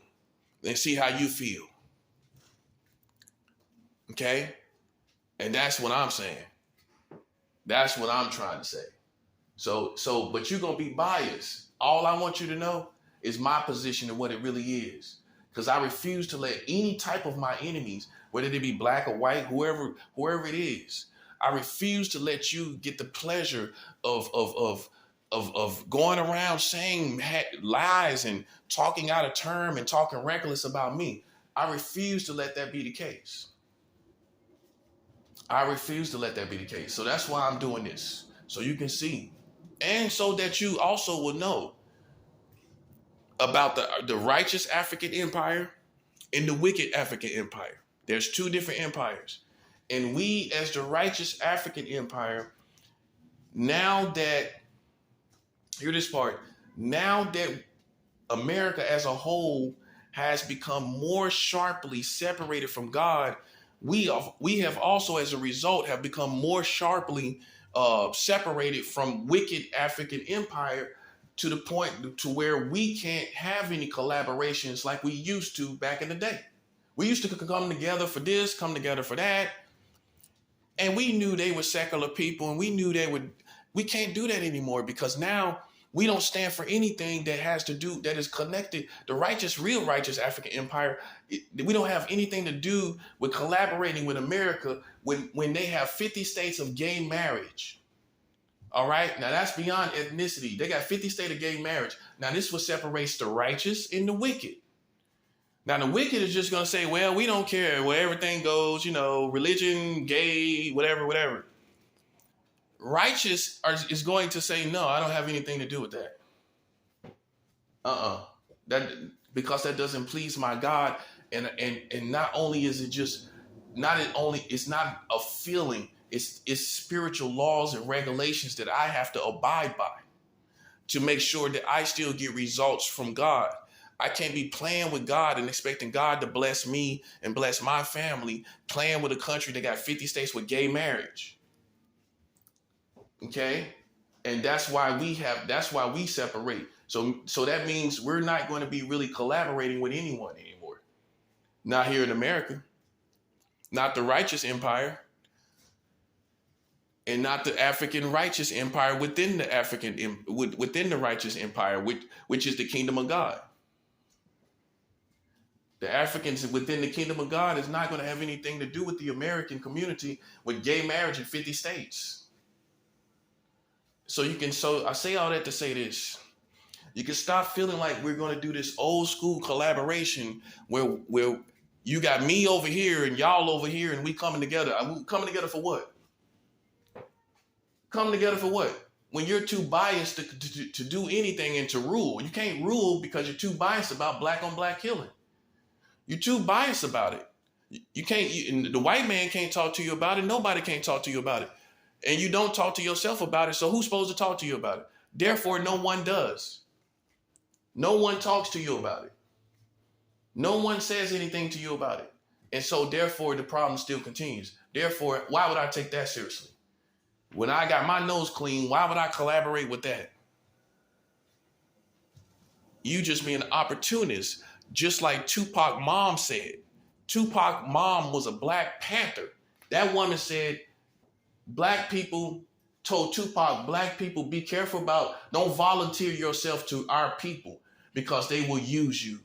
and see how you feel. Okay? And that's what I'm saying. That's what I'm trying to say. But you're going to be biased. All I want you to know is my position and what it really is. Because I refuse to let any type of my enemies, whether they be black or white, whoever it is, I refuse to let you get the pleasure of going around saying lies and talking out of term and talking reckless about me. I refuse to let that be the case. I refuse to let that be the case. So that's why I'm doing this. So you can see. And so that you also will know about the righteous African empire and the wicked African empire. There's two different empires. And we, as the righteous African empire, now that America as a whole has become more sharply separated from God, we have also, as a result, have become more sharply separated from wicked African empire, to the point to where we can't have any collaborations like we used to back in the day. We used to come together for this, come together for that. And we knew they were secular people, and we knew we can't do that anymore, because now we don't stand for anything that is connected. The real righteous African empire, we don't have anything to do with collaborating with America when they have 50 states of gay marriage. All right. Now that's beyond ethnicity. They got 50 states of gay marriage. Now this is what separates the righteous and the wicked. Now the wicked is just going to say, well, we don't care where everything goes, religion, gay, whatever. Righteous is going to say, no, I don't have anything to do with that. Because that doesn't please my God. And not only is it just, it's not a feeling. It's spiritual laws and regulations that I have to abide by to make sure that I still get results from God. I can't be playing with God and expecting God to bless me and bless my family, playing with a country that got 50 states with gay marriage. Okay? And that's why we separate. So that means we're not going to be really collaborating with anyone anymore. Not here in America. Not the righteous empire. And not the African righteous empire within the righteous empire, which is the kingdom of God. The Africans within the kingdom of God is not going to have anything to do with the American community with gay marriage in 50 states. So I say all that to say this. You can stop feeling like we're going to do this old school collaboration where you got me over here and y'all over here and we coming together. Coming together for what? Come together for what? When you're too biased to do anything and to rule. You can't rule because you're too biased about black on black killing. You're too biased about it. You can't. The white man can't talk to you about it. Nobody can't talk to you about it. And you don't talk to yourself about it. So who's supposed to talk to you about it? Therefore, no one does. No one talks to you about it. No one says anything to you about it. And so therefore, the problem still continues. Therefore, why would I take that seriously? When I got my nose clean, why would I collaborate with that? You just be an opportunist, just like Tupac mom said. Tupac mom was a Black Panther. That woman said, told Tupac, black people, be careful don't volunteer yourself to our people because they will use you.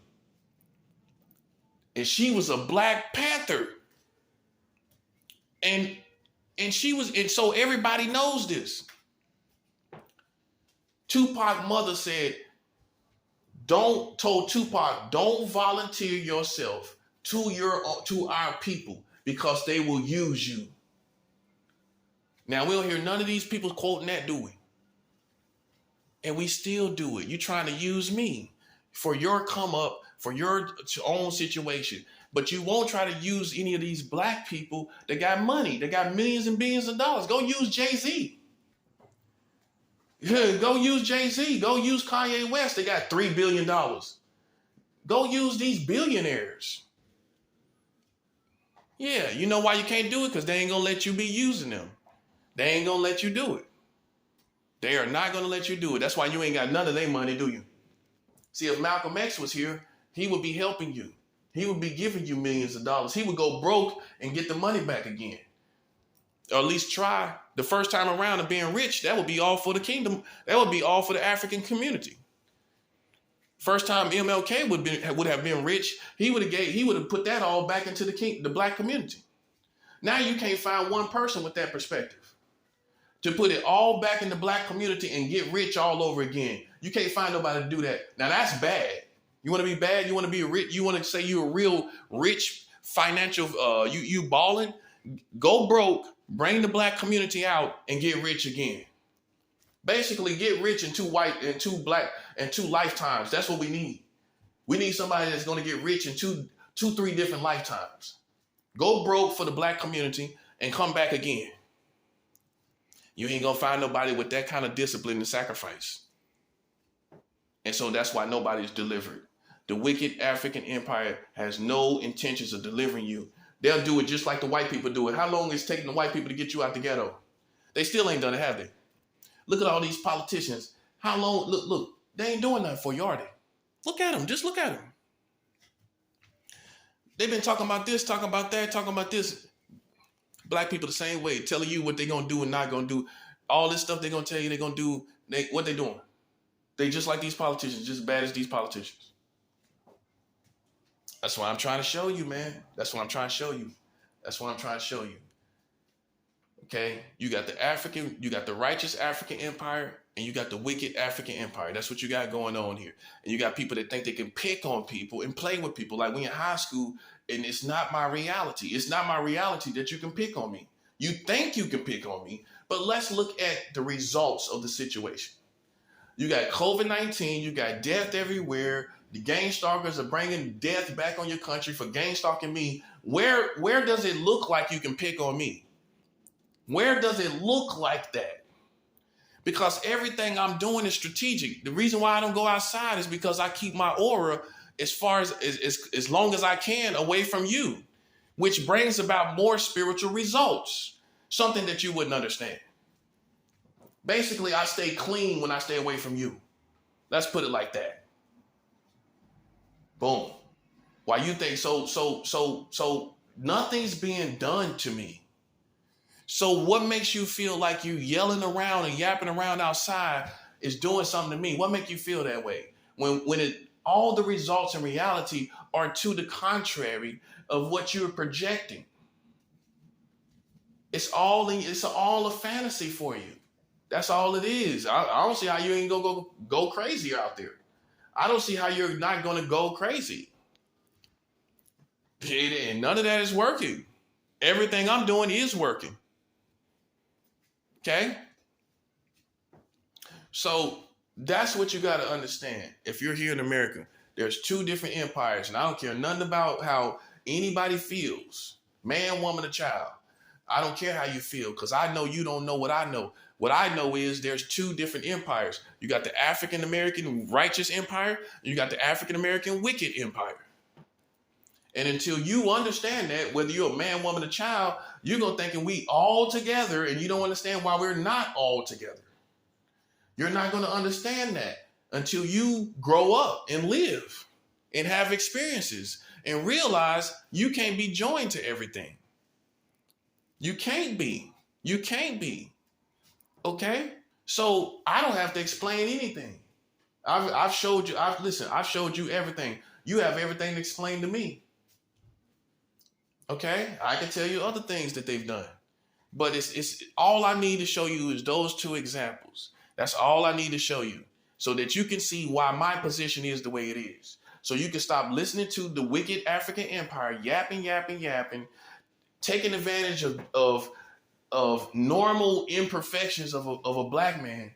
And she was a Black Panther. And so everybody knows this. Tupac mother told Tupac, don't volunteer yourself to our people because they will use you. Now we don't hear none of these people quoting that, do we? And we still do it. You're trying to use me for your come up, for your own situation. But you won't try to use any of these black people that got money, that got millions and billions of dollars. Go use Jay-Z. Go use Jay-Z. Go use Kanye West. They got $3 billion. Go use these billionaires. Yeah, you know why you can't do it? Because they ain't going to let you be using them. They ain't going to let you do it. They are not going to let you do it. That's why you ain't got none of their money, do you? See, if Malcolm X was here, he would be helping you. He would be giving you millions of dollars. He would go broke and get the money back again. Or at least try the first time around of being rich. That would be all for the kingdom. That would be all for the African community. First time MLK would have been rich, he would have put that all back into the black community. Now you can't find one person with that perspective to put it all back in the black community and get rich all over again. You can't find nobody to do that. Now that's bad. You want to be bad? You want to be rich? You want to say you're a real rich financial? You balling? Go broke. Bring the black community out and get rich again. Basically, get rich in two white and two black and two lifetimes. That's what we need. We need somebody that's going to get rich in three different lifetimes. Go broke for the black community and come back again. You ain't going to find nobody with that kind of discipline and sacrifice. And so that's why nobody's delivered. The wicked African empire has no intentions of delivering you. They'll do it just like the white people do it. How long is it taking the white people to get you out the ghetto? They still ain't done it, have they? Look at all these politicians. How long? Look, they ain't doing nothing for you, are they? Look at them. Just look at them. They've been talking about this, talking about that, talking about this. Black people the same way, telling you what they're going to do and not going to do. All this stuff they're going to tell you they're going to do. What they doing? They just like these politicians, just as bad as these politicians. That's what I'm trying to show you, man. That's what I'm trying to show you. That's what I'm trying to show you. Okay, you got the righteous African empire, and you got the wicked African empire. That's what you got going on here. And you got people that think they can pick on people and play with people. Like when in high school, and it's not my reality. It's not my reality that you can pick on me. You think you can pick on me, but let's look at the results of the situation. You got COVID-19, you got death everywhere. The gang stalkers are bringing death back on your country for gang stalking me. Where does it look like you can pick on me? Where does it look like that? Because everything I'm doing is strategic. The reason why I don't go outside is because I keep my aura as long as I can away from you, which brings about more spiritual results, something that you wouldn't understand. Basically, I stay clean when I stay away from you. Let's put it like that. Boom. Why you think so nothing's being done to me. So what makes you feel like you yelling around and yapping around outside is doing something to me? What makes you feel that way? When all the results in reality are to the contrary of what you're projecting. It's all a fantasy for you. That's all it is. I don't see how you ain't gonna go crazy out there. I don't see how you're not gonna go crazy. And none of that is working. Everything I'm doing is working. Okay? So that's what you got to understand. If you're here in America, there's two different empires, and I don't care nothing about how anybody feels, man, woman, or child. I don't care how you feel, because I know you don't know what I know. What I know is there's two different empires. You got the African-American righteous empire, and you got the African-American wicked empire. And until you understand that, whether you're a man, woman, or child, you're going to thinking we all together, and you don't understand why we're not all together. You're not going to understand that until you grow up and live and have experiences and realize you can't be joined to everything. You can't be. You can't be. Okay? So I don't have to explain anything. I've showed you. I've showed you everything. You have everything to explain to me. Okay, I can tell you other things that they've done, but it's all I need to show you is those two examples. That's all I need to show you so that you can see why my position is the way it is. So you can stop listening to the wicked African empire yapping, taking advantage of normal imperfections of a black man,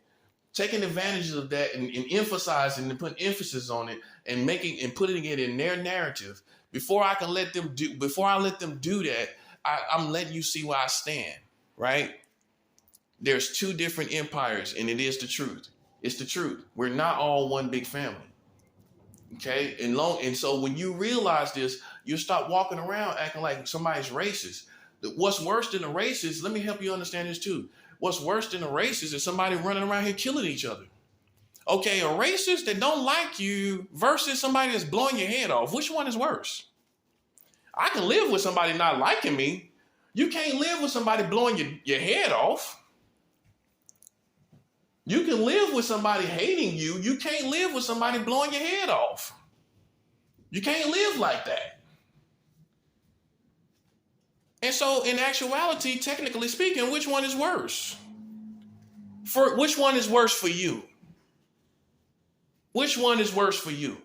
taking advantage of that and emphasizing and putting emphasis on it and making and putting it in their narrative. Before I let them do that, I'm letting you see where I stand, right? There's two different empires, and it is the truth. It's the truth. We're not all one big family. Okay? And so when you realize this, you stop walking around acting like somebody's racist. What's worse than a racist, let me help you understand this too. What's worse than a racist is somebody running around here killing each other. Okay, a racist that don't like you versus somebody that's blowing your head off. Which one is worse? I can live with somebody not liking me. You can't live with somebody blowing your head off. You can live with somebody hating you. You can't live with somebody blowing your head off. You can't live like that. And so in actuality, technically speaking, which one is worse? Which one is worse for you? Which one is worse for you?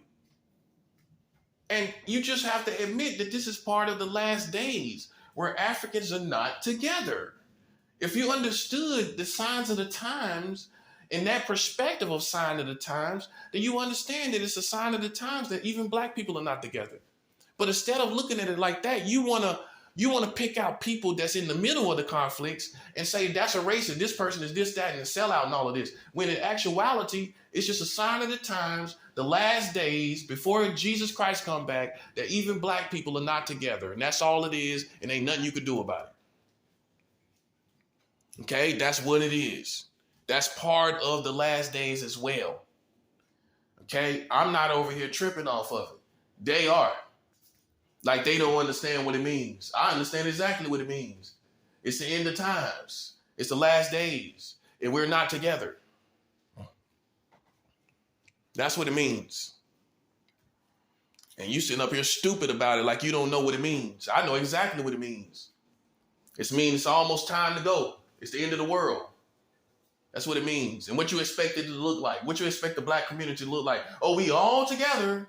And you just have to admit that this is part of the last days where Africans are not together. If you understood the signs of the times and that perspective of sign of the times, then you understand that it's a sign of the times that even black people are not together. But instead of looking at it like that, you want to pick out people that's in the middle of the conflicts and say that's a racist, this person is this, that, and a sellout and all of this. When in actuality, it's just a sign of the times, the last days, before Jesus Christ come back, that even black people are not together. And that's all it is, and ain't nothing you could do about it. Okay, that's what it is. That's part of the last days as well. Okay, I'm not over here tripping off of it. They are. Like they don't understand what it means. I understand exactly what it means. It's the end of times. It's the last days. And we're not together. That's what it means. And you sitting up here stupid about it like you don't know what it means. I know exactly what it means. It means it's almost time to go. It's the end of the world. That's what it means. And what you expect it to look like. What you expect the black community to look like. Oh, we all together.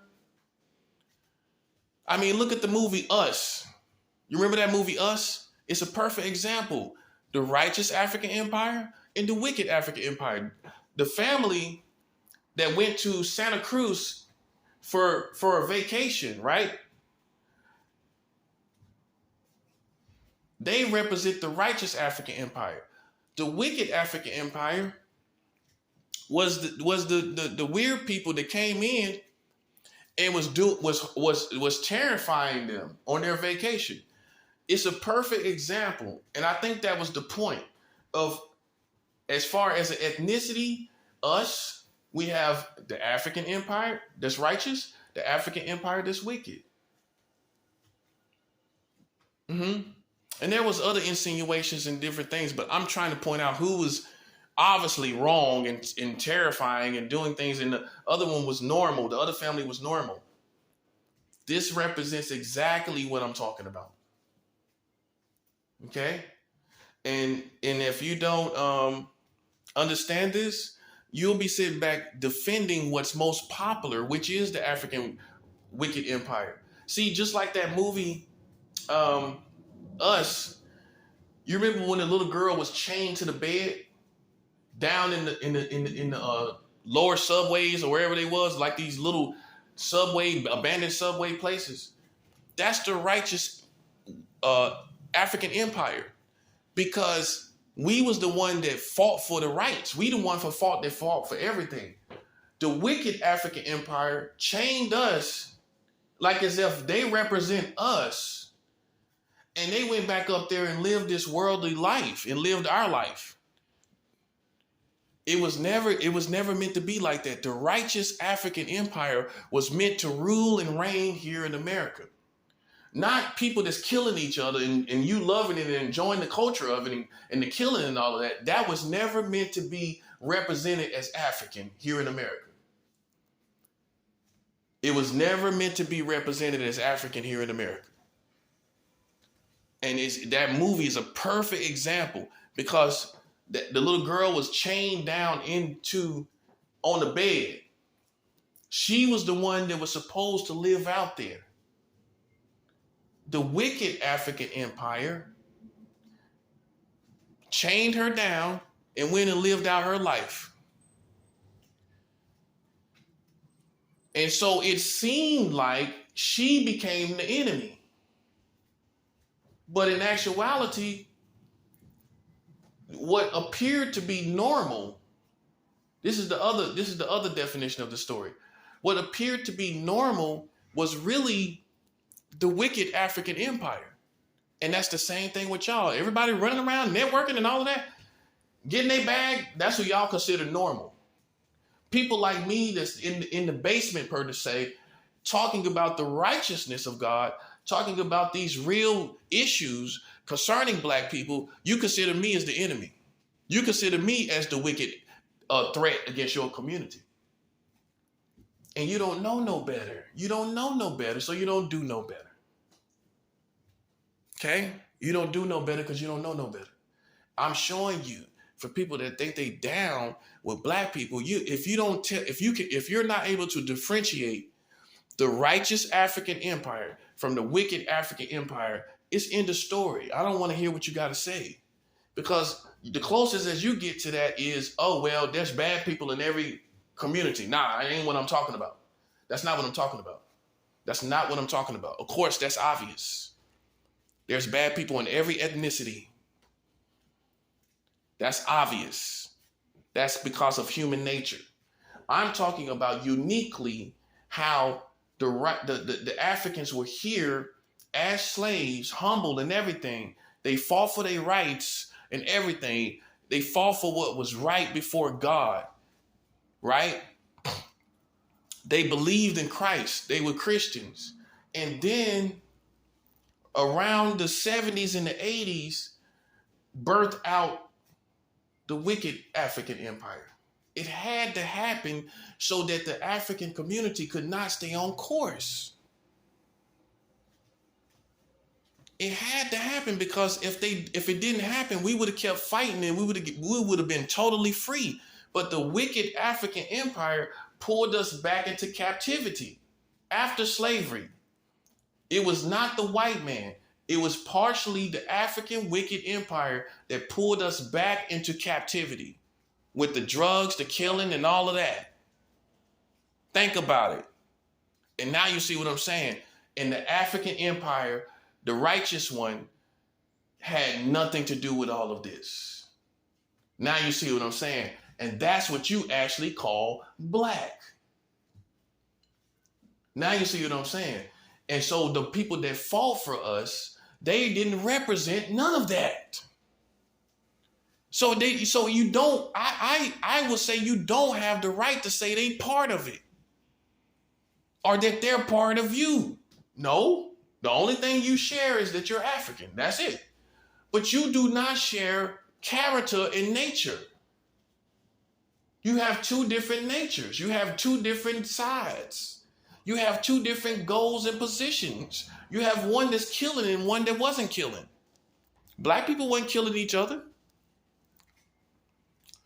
I mean, look at the movie Us. You remember that movie Us? It's a perfect example. The righteous African empire and the wicked African empire. The family that went to Santa Cruz for a vacation, right? They represent the righteous African empire. The wicked African empire was the weird people that came in and was terrifying them on their vacation. It's a perfect example, and I think that was the point of, as far as an ethnicity, us. We have the African empire that's righteous, the African empire that's wicked. And there was other insinuations and different things, but I'm trying to point out who was obviously wrong and terrifying and doing things, and the other one was normal. The other family was normal. This represents exactly what I'm talking about. Okay? And if you don't understand this, you'll be sitting back defending what's most popular, which is the African wicked empire. See, just like that movie, Us. You remember when the little girl was chained to the bed down in the lower subways or wherever they was, like these little abandoned subway places? That's the righteous African empire, because we was the one that fought for the rights. We the one that fought for everything. The wicked African empire chained us like as if they represent us. And they went back up there and lived this worldly life and lived our life. It was never meant to be like that. The righteous African empire was meant to rule and reign here in America. Not people that's killing each other and you loving it and enjoying the culture of it and the killing and all of that. That was never meant to be represented as African here in America. It was never meant to be represented as African here in America. And that movie is a perfect example, because the little girl was chained down on the bed. She was the one that was supposed to live out there. The wicked African empire chained her down and went and lived out her life. And so it seemed like she became the enemy. But in actuality, what appeared to be normal, this is the other definition of the story. What appeared to be normal was really the wicked African empire. And that's the same thing with y'all. Everybody running around, networking and all of that, getting their bag, that's what y'all consider normal. People like me that's in the basement, per se, talking about the righteousness of God, talking about these real issues concerning black people, you consider me as the enemy. You consider me as the wicked threat against your community. And you don't know no better. You don't know no better, so you don't do no better. Okay? You don't do no better because you don't know no better. I'm showing you, for people that think they down with black people, if you're not able to differentiate the righteous African empire from the wicked African empire, it's in the story. I don't want to hear what you got to say, because the closest as you get to that is, oh, well, there's bad people in every community. Nah, that ain't what I'm talking about. That's not what I'm talking about. That's not what I'm talking about. Of course, that's obvious. There's bad people in every ethnicity. That's obvious. That's because of human nature. I'm talking about uniquely how the Africans were here as slaves, humbled and everything. They fought for their rights and everything. They fought for what was right before God, right? They believed in Christ. They were Christians. And then around the 70s and the 80s, birthed out the wicked African empire. It had to happen so that the African community could not stay on course. It had to happen, because if it didn't happen, we would have kept fighting and we would have been totally free. But the wicked African empire pulled us back into captivity after slavery. It was not the white man. It was partially the African wicked empire that pulled us back into captivity with the drugs, the killing, and all of that. Think about it. And now you see what I'm saying. In the African empire, the righteous one had nothing to do with all of this. Now you see what I'm saying. And that's what you actually call black. Now you see what I'm saying. And so the people that fought for us, they didn't represent none of that. So you don't, I will say you don't have the right to say they part of it or that they're part of you. No, the only thing you share is that you're African. That's it. But you do not share character and nature. You have two different natures. You have two different sides. You have two different goals and positions. You have one that's killing and one that wasn't killing. Black people weren't killing each other.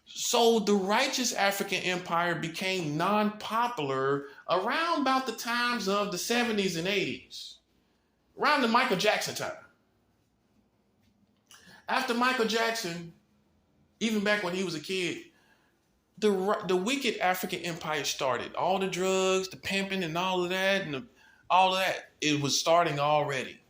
So the righteous African empire became non-popular around about the times of the 70s and 80s, around the Michael Jackson time. After Michael Jackson, even back when he was a kid, the wicked African empire started. All the drugs, the pimping and all of that, it was starting already.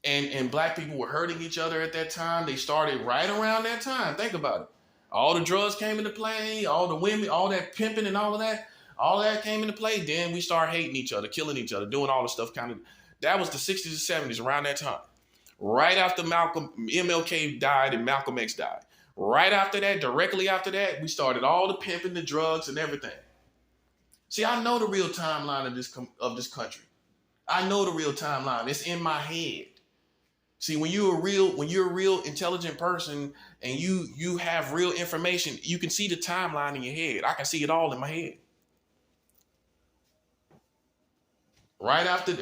And black people were hurting each other at that time. They started right around that time. Think about it. All the drugs came into play, all the women, all that pimping and all that came into play. Then we started hating each other, killing each other, doing all the stuff that was the 60s and 70s, around that time. Right after MLK died and Malcolm X died. Right after that, directly after that, we started all the pimping, the drugs, and everything. See, I know the real timeline of this country. I know the real timeline. It's in my head. See, when you're a real intelligent person and you have real information, you can see the timeline in your head. I can see it all in my head. Right after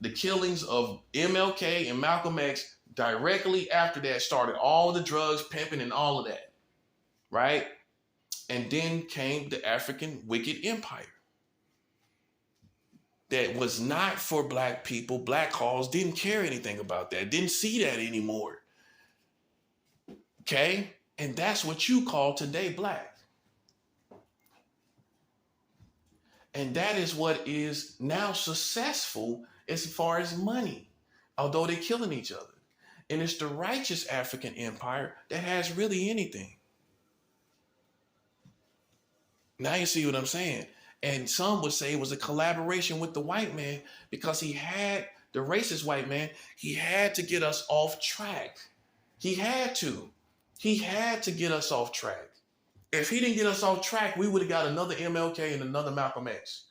the killings of MLK and Malcolm X, directly after that started all the drugs, pimping, and all of that, right? And then came the African wicked empire. That was not for black people. Black cause didn't care anything about that. Didn't see that anymore. Okay? And that's what you call today black. And that is what is now successful as far as money, although they're killing each other. And it's the righteous African empire that has really anything. Now you see what I'm saying? And some would say it was a collaboration with the white man because he had, the racist white man, he had to get us off track. He had to. He had to get us off track. If he didn't get us off track, we would have got another MLK and another Malcolm X.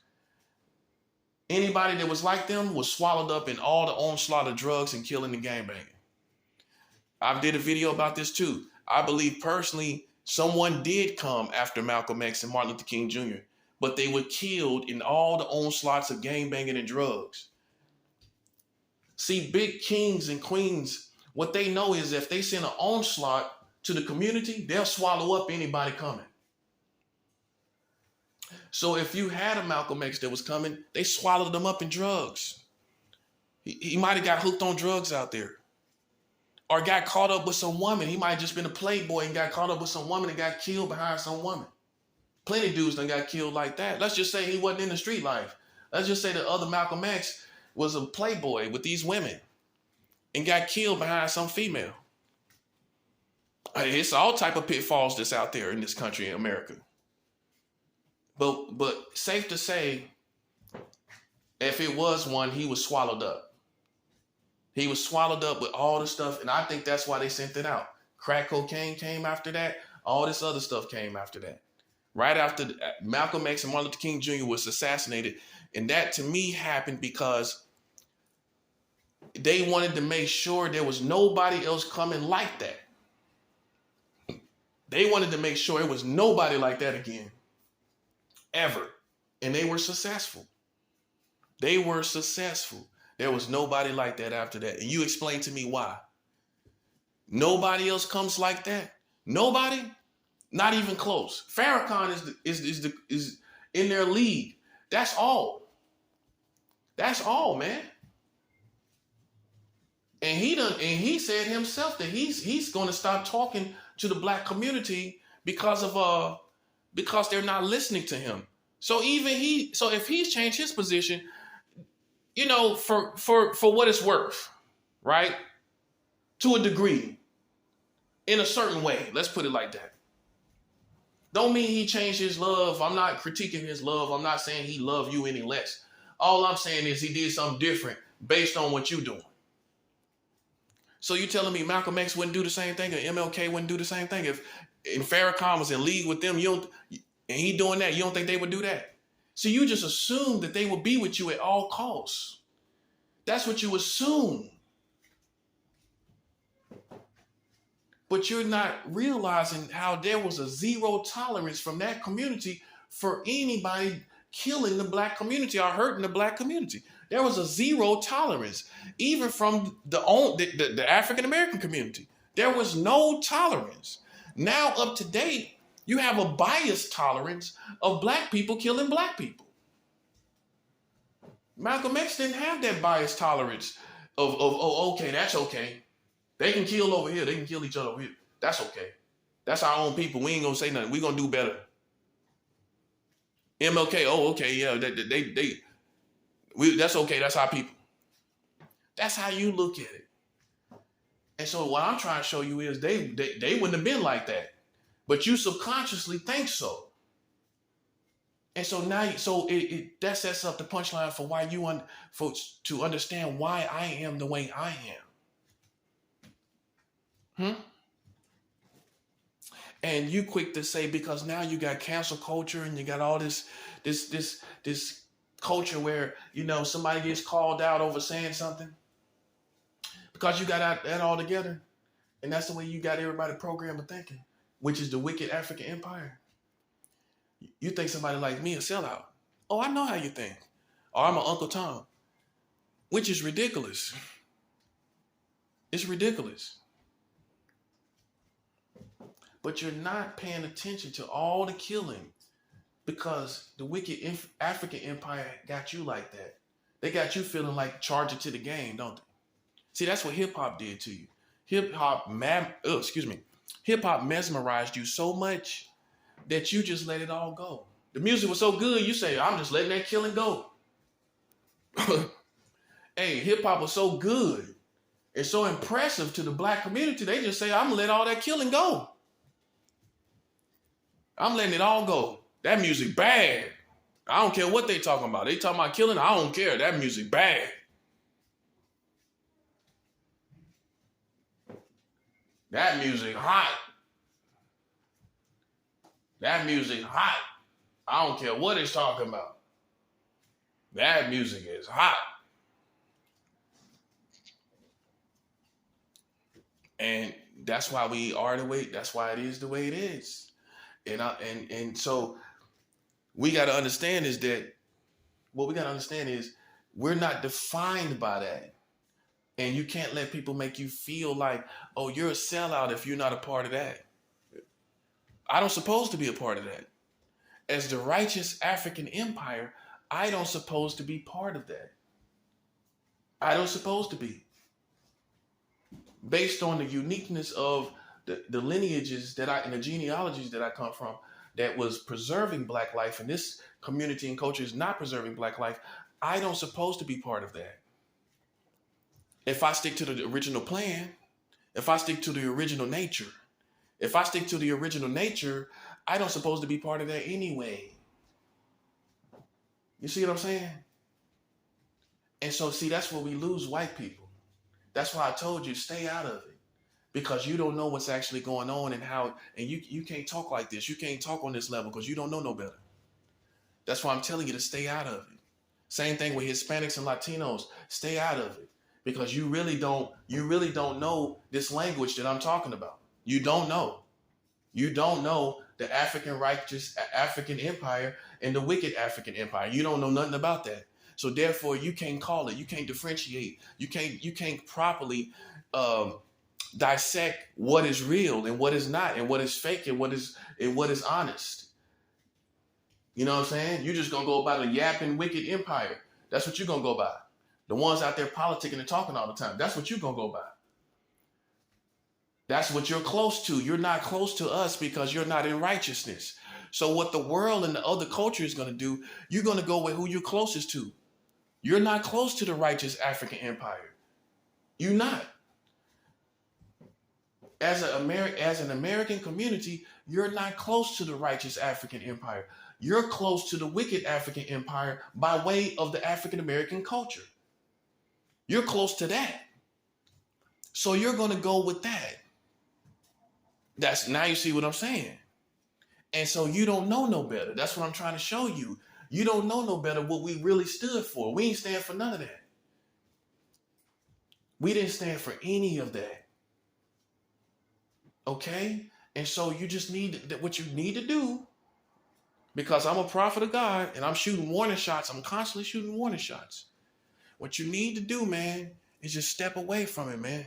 Anybody that was like them was swallowed up in all the onslaught of drugs and killing and gangbanging. I did a video about this too. I believe personally someone did come after Malcolm X and Martin Luther King Jr., but they were killed in all the onslaughts of gangbanging and drugs. See, big kings and queens, what they know is if they send an onslaught to the community, they'll swallow up anybody coming. So if you had a Malcolm X that was coming, they swallowed them up in drugs. He might have got hooked on drugs out there. Or got caught up with some woman. He might have just been a playboy and got caught up with some woman and got killed behind some woman. Plenty of dudes done got killed like that. Let's just say he wasn't in the street life. Let's just say the other Malcolm X was a playboy with these women and got killed behind some female. It's all type of pitfalls that's out there in this country, in America. But safe to say, if it was one, he was swallowed up. He was swallowed up with all the stuff, and I think that's why they sent it out. Crack cocaine came after that. All this other stuff came after that. Right after Malcolm X and Martin Luther King Jr. was assassinated. And that, to me, happened because they wanted to make sure there was nobody else coming like that. They wanted to make sure it was nobody like that again. Ever. And they were successful. They were successful. There was nobody like that after that. And you explain to me why. Nobody else comes like that. Nobody? Not even close. Farrakhan is in their league. That's all. That's all, man. And he said himself that he's going to stop talking to the black community because they're not listening to him. So if he's changed his position, you know, for what it's worth, right? To a degree, in a certain way. Let's put it like that. Don't mean he changed his love. I'm not critiquing his love. I'm not saying he loved you any less. All I'm saying is he did something different based on what you're doing. So you telling me Malcolm X wouldn't do the same thing, or MLK wouldn't do the same thing? If Farrakhan was in league with them, and he doing that, you don't think they would do that? So you just assume that they will be with you at all costs. That's what you assume. But you're not realizing how there was a zero tolerance from that community for anybody killing the black community or hurting the black community. There was a zero tolerance, even from the African-American community. There was no tolerance. Now, up to date, you have a biased tolerance of black people killing black people. Malcolm X didn't have that biased tolerance of okay, that's okay. They can kill over here. They can kill each other over here. That's okay. That's our own people. We ain't going to say nothing. We're going to do better. MLK, oh, okay, yeah, that's okay. That's our people. That's how you look at it. And so what I'm trying to show you is they wouldn't have been like that. But you subconsciously think so. And so now, that sets up the punchline for why to understand why I am the way I am. And you quick to say, because now you got cancel culture and you got all this culture where, you know, somebody gets called out over saying something because you got that all together. And that's the way you got everybody programmed and thinking, which is the wicked African empire. You think somebody like me a sellout. Oh, I know how you think. Or I'm an Uncle Tom, which is ridiculous. It's ridiculous. But you're not paying attention to all the killing because the wicked African empire got you like that. They got you feeling like charging to the game, don't they? See, that's what hip hop did to you. Hip hop mesmerized you so much that you just let it all go. The music was so good, you say, I'm just letting that killing go. Hey, hip hop was so good. It's so impressive to the black community. They just say, I'm gonna let all that killing go. I'm letting it all go. That music bad. I don't care what they talking about. They talking about killing. I don't care. That music bad. That music hot. That music hot. I don't care what it's talking about. That music is hot. And that's why we are the way, that's why it is the way it is. And so we got to understand is that what we got to understand is we're not defined by that. And you can't let people make you feel like, oh, you're a sellout if you're not a part of that. I don't supposed to be a part of that. As the righteous African empire, I don't supposed to be part of that. I don't supposed to be. Based on the uniqueness of the lineages and the genealogies that I come from, that was preserving black life, and this community and culture is not preserving black life, I don't supposed to be part of that. If I stick to the original plan, if I stick to the original nature, I don't supposed to be part of that anyway. You see what I'm saying? And so, see, that's where we lose white people. That's why I told you, stay out of it. Because you don't know what's actually going on and how, and you can't talk like this. You can't talk on this level because you don't know no better. That's why I'm telling you to stay out of it. Same thing with Hispanics and Latinos. Stay out of it. Because you really don't know this language that I'm talking about. You don't know. You don't know the African righteous African empire and the wicked African empire. You don't know nothing about that. So therefore, you can't call it. You can't differentiate. You can't properly dissect what is real and what is not, and what is fake and what is honest. You know what I'm saying? You're just gonna go by the yapping wicked empire. That's what you're gonna go by. The ones out there politicking and talking all the time. That's what you're going to go by. That's what you're close to. You're not close to us because you're not in righteousness. So what the world and the other culture is going to do, you're going to go with who you're closest to. You're not close to the righteous African empire. You're not. As an American community, you're not close to the righteous African empire. You're close to the wicked African empire by way of the African American culture. You're close to that. So you're going to go with that. Now you see what I'm saying. And so you don't know no better. That's what I'm trying to show you. You don't know no better what we really stood for. We ain't stand for none of that. We didn't stand for any of that. Okay? And so you just need what you need to do, because I'm a prophet of God and I'm shooting warning shots. I'm constantly shooting warning shots. What you need to do, man, is just step away from it, man.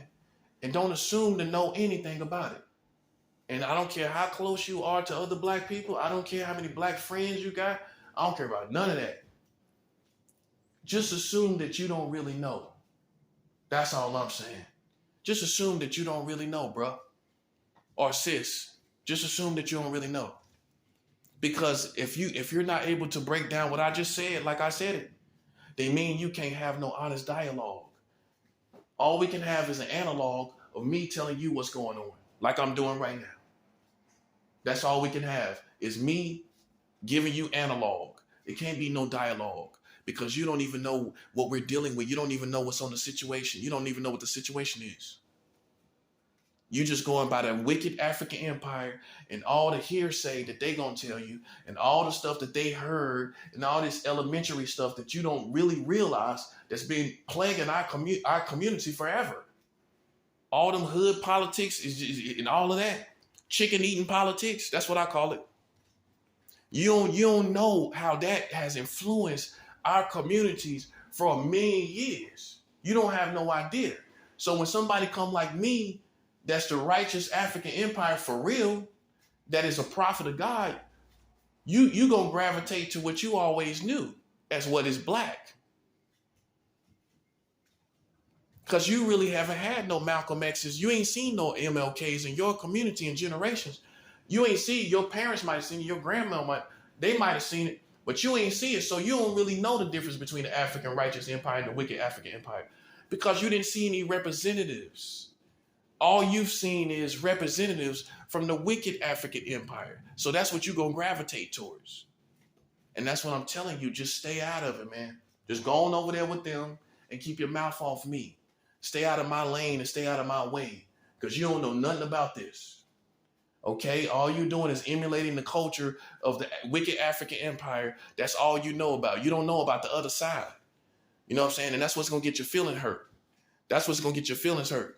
And don't assume to know anything about it. And I don't care how close you are to other black people. I don't care how many black friends you got. I don't care about none of that. Just assume that you don't really know. That's all I'm saying. Just assume that you don't really know, bro. Or sis. Just assume that you don't really know. Because if you're not able to break down what I just said, like I said it, they mean you can't have no honest dialogue. All we can have is an analog of me telling you what's going on, like I'm doing right now. That's all we can have is me giving you analog. It can't be no dialogue because you don't even know what we're dealing with. You don't even know what's on the situation. You don't even know what the situation is. You're just going by the wicked African empire and all the hearsay that they gonna tell you and all the stuff that they heard and all this elementary stuff that you don't really realize that's been plaguing our community forever. All them hood politics and all of that. Chicken eating politics, that's what I call it. You don't know how that has influenced our communities for a million years. You don't have no idea. So when somebody come like me, that's the righteous African empire for real, that is a prophet of God, you gonna gravitate to what you always knew as what is black. Because you really haven't had no Malcolm X's. You ain't seen no MLKs in your community in generations. You ain't see, your parents might have seen, your grandma might, They might have seen it, but you ain't see it, so you don't really know the difference between the African righteous empire and the wicked African empire because you didn't see any representatives. All you've seen is representatives from the wicked African empire. So that's what you're going to gravitate towards. And that's what I'm telling you. Just stay out of it, man. Just go on over there with them and keep your mouth off me. Stay out of my lane and stay out of my way because you don't know nothing about this. Okay? All you're doing is emulating the culture of the wicked African empire. That's all you know about. You don't know about the other side. You know what I'm saying? And that's what's going to get your feeling hurt. That's what's going to get your feelings hurt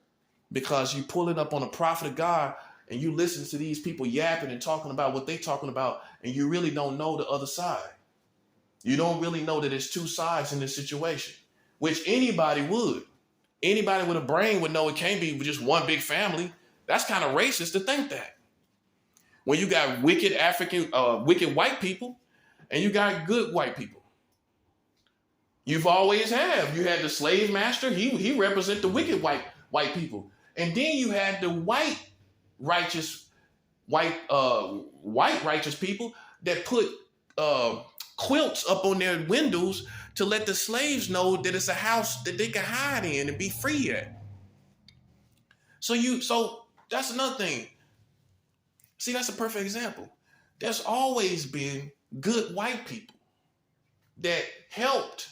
because you pull it up on a prophet of God and you listen to these people yapping and talking about what they're talking about and you really don't know the other side. You don't really know that there's two sides in this situation, which anybody would. Anybody with a brain would know it can't be just one big family. That's kind of racist to think that. When you got wicked wicked white people and you got good white people. You've always have. You had the slave master. He represent the wicked white people. And then you had the white righteous people that put quilts up on their windows to let the slaves know that it's a house that they can hide in and be free at. So that's another thing. See, that's a perfect example. There's always been good white people that helped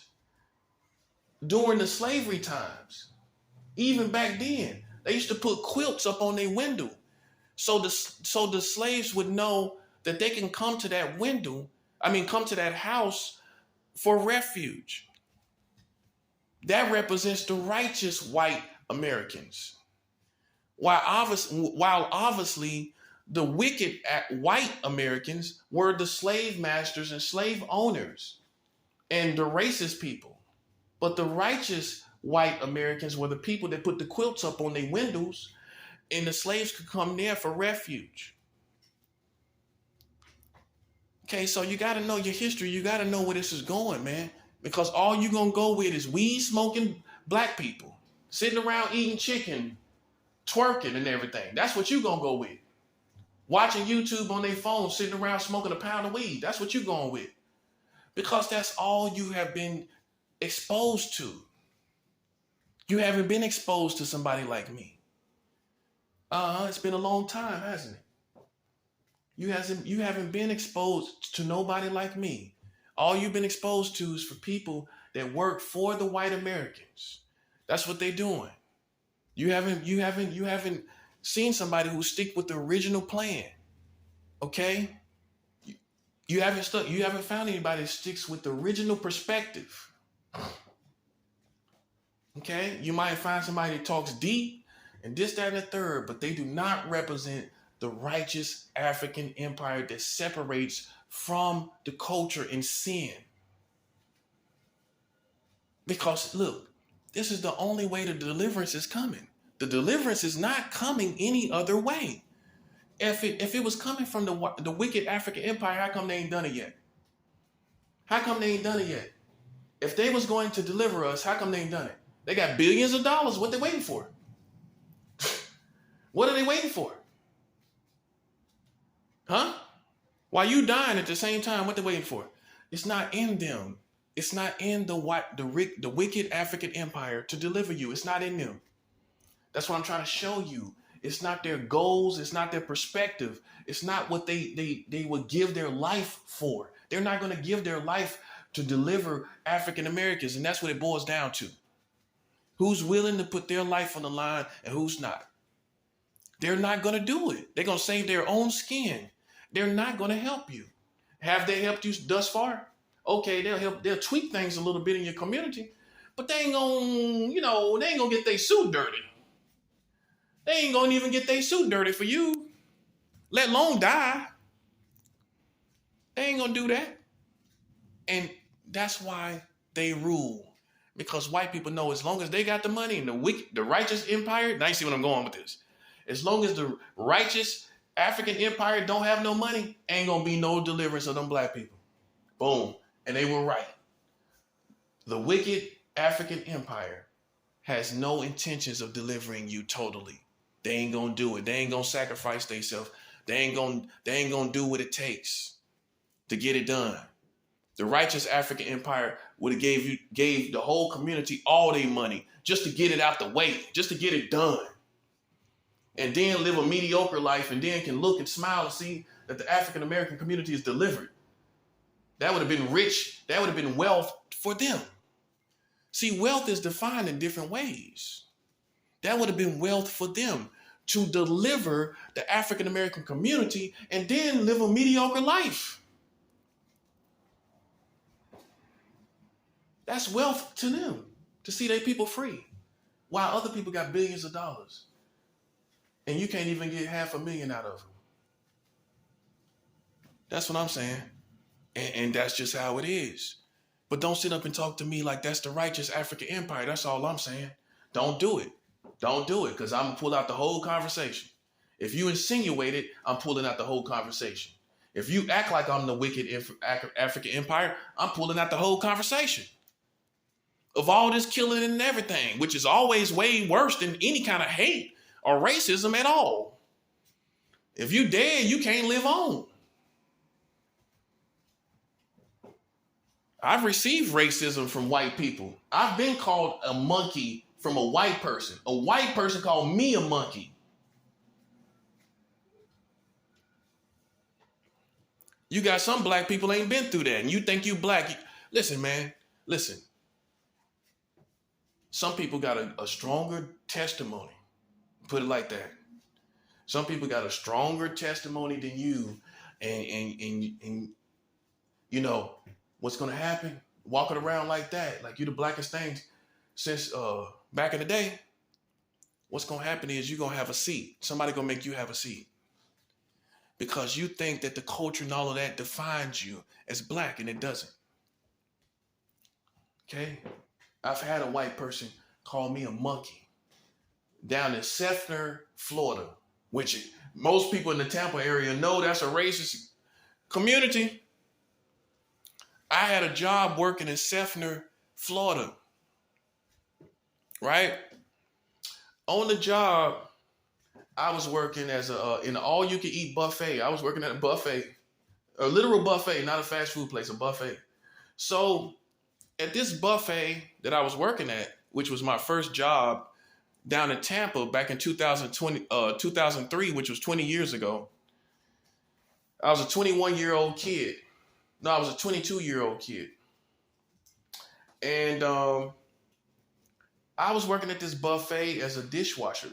during the slavery times. Even back then, they used to put quilts up on their window so the slaves would know that they can come to that come to that house for refuge. That represents the righteous white Americans. While obviously the wicked white Americans were the slave masters and slave owners and the racist people. But the righteous white Americans were the people that put the quilts up on their windows and the slaves could come there for refuge. Okay, so you got to know your history. You got to know where this is going, man. Because all you're going to go with is weed smoking black people sitting around eating chicken, twerking and everything. That's what you're going to go with. Watching YouTube on their phone, sitting around smoking a pound of weed. That's what you're going with. Because that's all you have been exposed to. You haven't been exposed to somebody like me. It's been a long time, hasn't it? You haven't been exposed to nobody like me. All you've been exposed to is for people that work for the white Americans. That's what they're doing. You haven't seen somebody who stick with the original plan. Okay? You haven't found anybody that sticks with the original perspective. Okay? You might find somebody that talks deep and this, that, and the third, but they do not represent the righteous African empire that separates from the culture and sin. Because look, this is the only way the deliverance is coming. The deliverance is not coming any other way. If it was coming from the wicked African empire, how come they ain't done it yet? How come they ain't done it yet? If they was going to deliver us, how come they ain't done it? They got billions of dollars. What they waiting for? What are they waiting for? Huh? While you dying at the same time, what they waiting for? It's not in them. It's not in the wicked African empire to deliver you. It's not in them. That's what I'm trying to show you. It's not their goals. It's not their perspective. It's not what they would give their life for. They're not going to give their life to deliver African Americans. And that's what it boils down to. Who's willing to put their life on the line and who's not? They're not going to do it. They're going to save their own skin. They're not going to help you. Have they helped you thus far? Okay, they'll tweak things a little bit in your community, but they ain't gonna get their suit dirty. They ain't gonna even get their suit dirty for you, let alone die. They ain't gonna do that. And that's why they rule. Because white people know as long as they got the money and the righteous empire, now you see what I'm going with this. As long as the righteous African empire don't have no money, ain't gonna be no deliverance of them black people. Boom. And they were right. The wicked African empire has no intentions of delivering you totally. They ain't gonna do it. They ain't gonna sacrifice themselves. They ain't gonna do what it takes. to get it done. The righteous African empire would have gave the whole community all their money just to get it out the way, just to get it done. And then live a mediocre life and then can look and smile and see that the African American community is delivered. That would have been rich. That would have been wealth for them. See, wealth is defined in different ways. That would have been wealth for them to deliver the African American community and then live a mediocre life. That's wealth to them, to see their people free, while other people got billions of dollars. And you can't even get $500,000 out of them. That's what I'm saying. And that's just how it is. But don't sit up and talk to me like that's the righteous African empire. That's all I'm saying. Don't do it. Don't do it, because I'm going to pull out the whole conversation. If you insinuate it, I'm pulling out the whole conversation. If you act like I'm the wicked African empire, I'm pulling out the whole conversation. Of all this killing and everything, which is always way worse than any kind of hate or racism at all. If you dead, you can't live on. I've received racism from white people. I've been called a monkey from a white person. A white person called me a monkey. You got some black people ain't been through that, and you think you black. Listen, man, listen. Some people got a stronger testimony. Put it like that. Some people got a stronger testimony than you, and you know what's gonna happen? Walking around like that, like you the blackest thing since back in the day. What's gonna happen is you're gonna have a seat. Somebody gonna make you have a seat because you think that the culture and all of that defines you as black, and it doesn't. Okay, I've had a white person call me a monkey down in Sefner, Florida, which most people in the Tampa area know that's a racist community. I had a job working in Sefner, Florida, right? On the job, I was working as in an all-you-can-eat buffet. I was working at a buffet, a literal buffet, not a fast food place, a buffet. So at this buffet that I was working at, which was my first job down in Tampa back in 2003, which was 20 years ago, I was a 21-year-old kid. No, I was a 22-year-old kid. And I was working at this buffet as a dishwasher.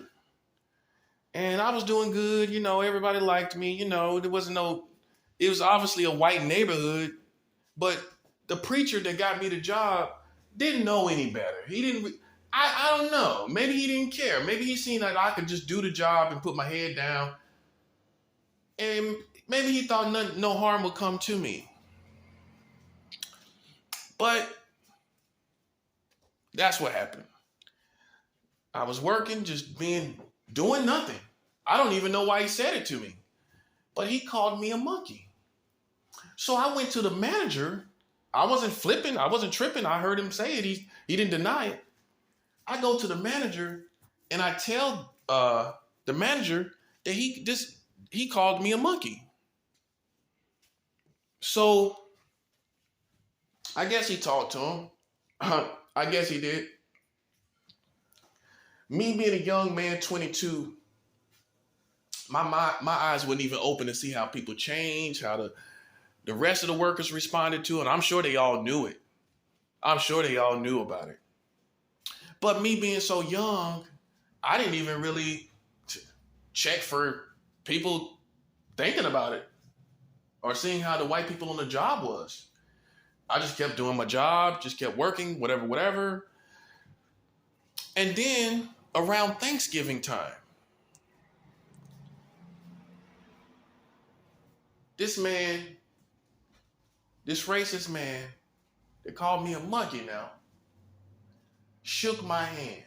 And I was doing good. You know, everybody liked me. You know, it was obviously a white neighborhood. But the preacher that got me the job didn't know any better. I don't know. Maybe he didn't care. Maybe he seen that I could just do the job and put my head down. And maybe he thought no harm would come to me. But that's what happened. I was working, just doing nothing. I don't even know why he said it to me. But he called me a monkey. So I went to the manager. I wasn't flipping. I wasn't tripping. I heard him say it. He didn't deny it. I go to the manager and I tell the manager that he called me a monkey. So I guess he talked to him. I guess he did. Me being a young man, 22, my eyes wouldn't even open to see how people change, how the rest of the workers responded to it. I'm sure they all knew it. I'm sure they all knew about it. But me being so young, I didn't even really check for people thinking about it or seeing how the white people on the job was. I just kept doing my job, just kept working, whatever. And then around Thanksgiving time, this racist man, they called me a monkey now, shook my hand.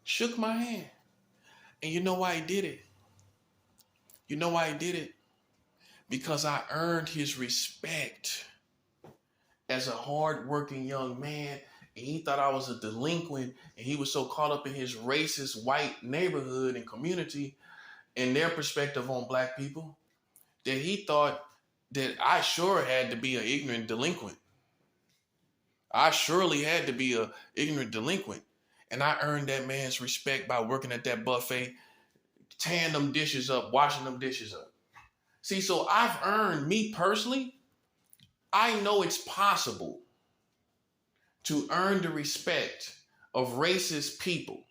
Shook my hand. And you know why he did it? You know why he did it? Because I earned his respect as a hardworking young man, and he thought I was a delinquent, and he was so caught up in his racist white neighborhood and community, in their perspective on black people, that he thought that I sure had to be an ignorant delinquent. I surely had to be an ignorant delinquent. And I earned that man's respect by working at that buffet, tearing them dishes up, washing them dishes up. See, so I've earned, me personally, I know it's possible to earn the respect of racist people,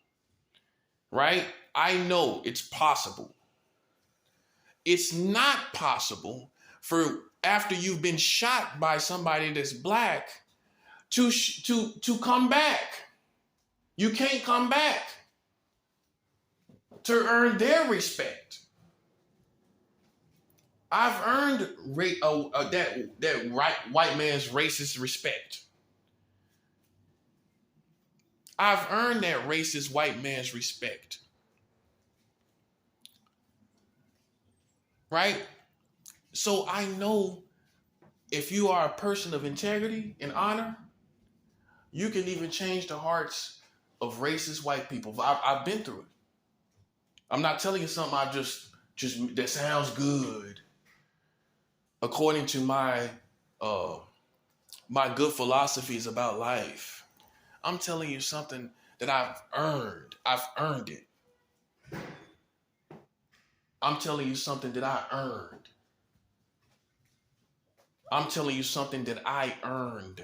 right? I know it's possible. It's not possible for after you've been shot by somebody that's black to come back. You can't come back to earn their respect. I've earned that white man's racist respect. I've earned that racist white man's respect. Right? So I know if you are a person of integrity and honor, you can even change the hearts of racist white people. I've been through it. I'm not telling you something I just that sounds good according to my good philosophies about life. I'm telling you something that I've earned. I've earned it. I'm telling you something that I earned. I'm telling you something that I earned.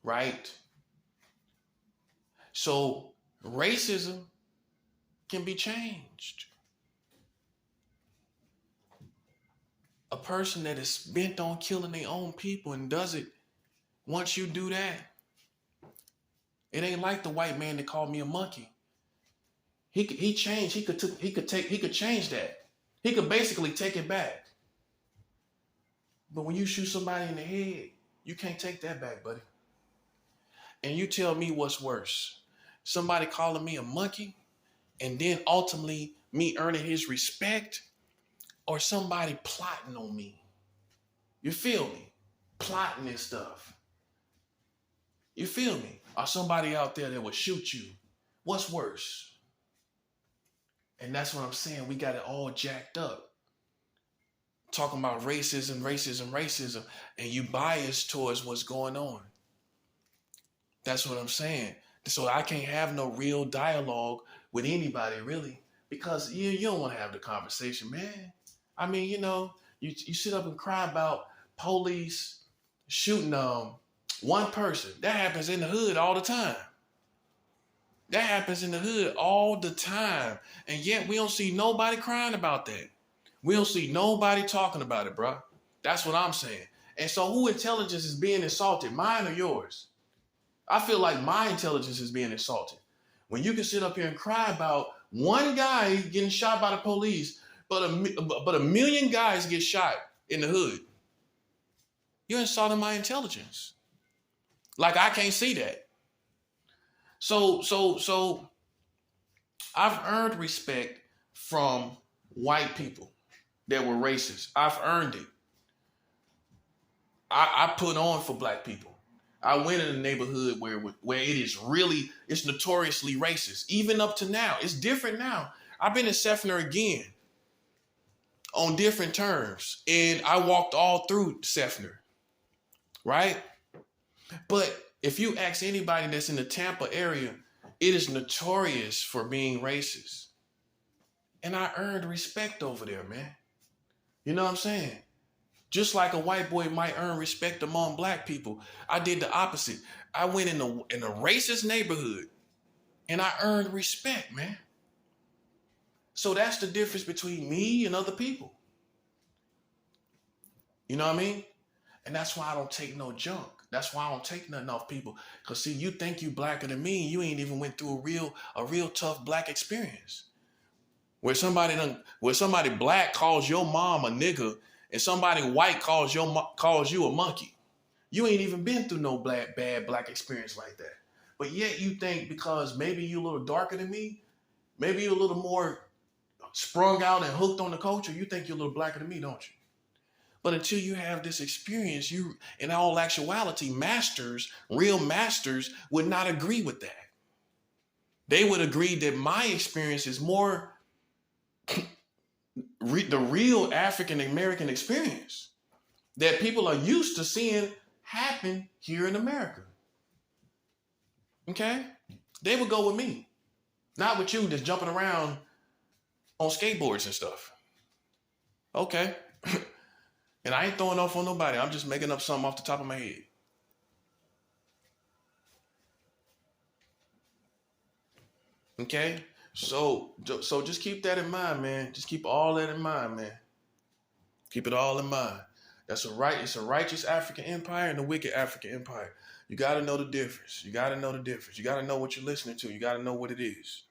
Right? So racism can be changed. A person that is bent on killing their own people and does it, once you do that, it ain't like the white man that called me a monkey. He changed. He could change that. He could basically take it back. But when you shoot somebody in the head, you can't take that back, buddy. And you tell me what's worse. Somebody calling me a monkey and then ultimately me earning his respect, or somebody plotting on me. You feel me? Plotting and stuff. You feel me? Or somebody out there that would shoot you. What's worse? And that's what I'm saying. We got it all jacked up. Talking about racism, and you biased towards what's going on. That's what I'm saying. So I can't have no real dialogue with anybody, really, because you don't want to have the conversation, man. I mean, you sit up and cry about police shooting one person. That happens in the hood all the time. That happens in the hood all the time. And yet we don't see nobody crying about that. We don't see nobody talking about it, bro. That's what I'm saying. And so who intelligence is being insulted, mine or yours? I feel like my intelligence is being insulted. When you can sit up here and cry about one guy getting shot by the police, but a million guys get shot in the hood, you're insulting my intelligence. Like I can't see that. So I've earned respect from white people that were racist. I've earned it. I put on for black people. I went in a neighborhood where it's notoriously racist. Even up to now, it's different now. I've been in Seffner again on different terms, and I walked all through Seffner, right? But if you ask anybody that's in the Tampa area, it is notorious for being racist. And I earned respect over there, man. You know what I'm saying? Just like a white boy might earn respect among black people, I did the opposite. I went in a racist neighborhood and I earned respect, man. So that's the difference between me and other people. You know what I mean? And that's why I don't take no junk. That's why I don't take nothing off people. Because see, you think you blacker than me, you ain't even went through a real tough black experience. Where somebody black calls your mom a nigga and somebody white calls you a monkey. You ain't even been through no bad black experience like that. But yet you think because maybe you a little darker than me, maybe you're a little more sprung out and hooked on the culture, you think you're a little blacker than me, don't you? But until you have this experience, you, in all actuality, real masters would not agree with that. They would agree that my experience is more the real African American experience that people are used to seeing happen here in America. Okay? They would go with me. Not with you just jumping around on skateboards and stuff. Okay. And I ain't throwing off on nobody. I'm just making up something off the top of my head. Okay? So just keep that in mind, man. Just keep all that in mind, man. Keep it all in mind. It's a righteous African empire and a wicked African empire. You got to know the difference. You got to know the difference. You got to know what you're listening to. You got to know what it is.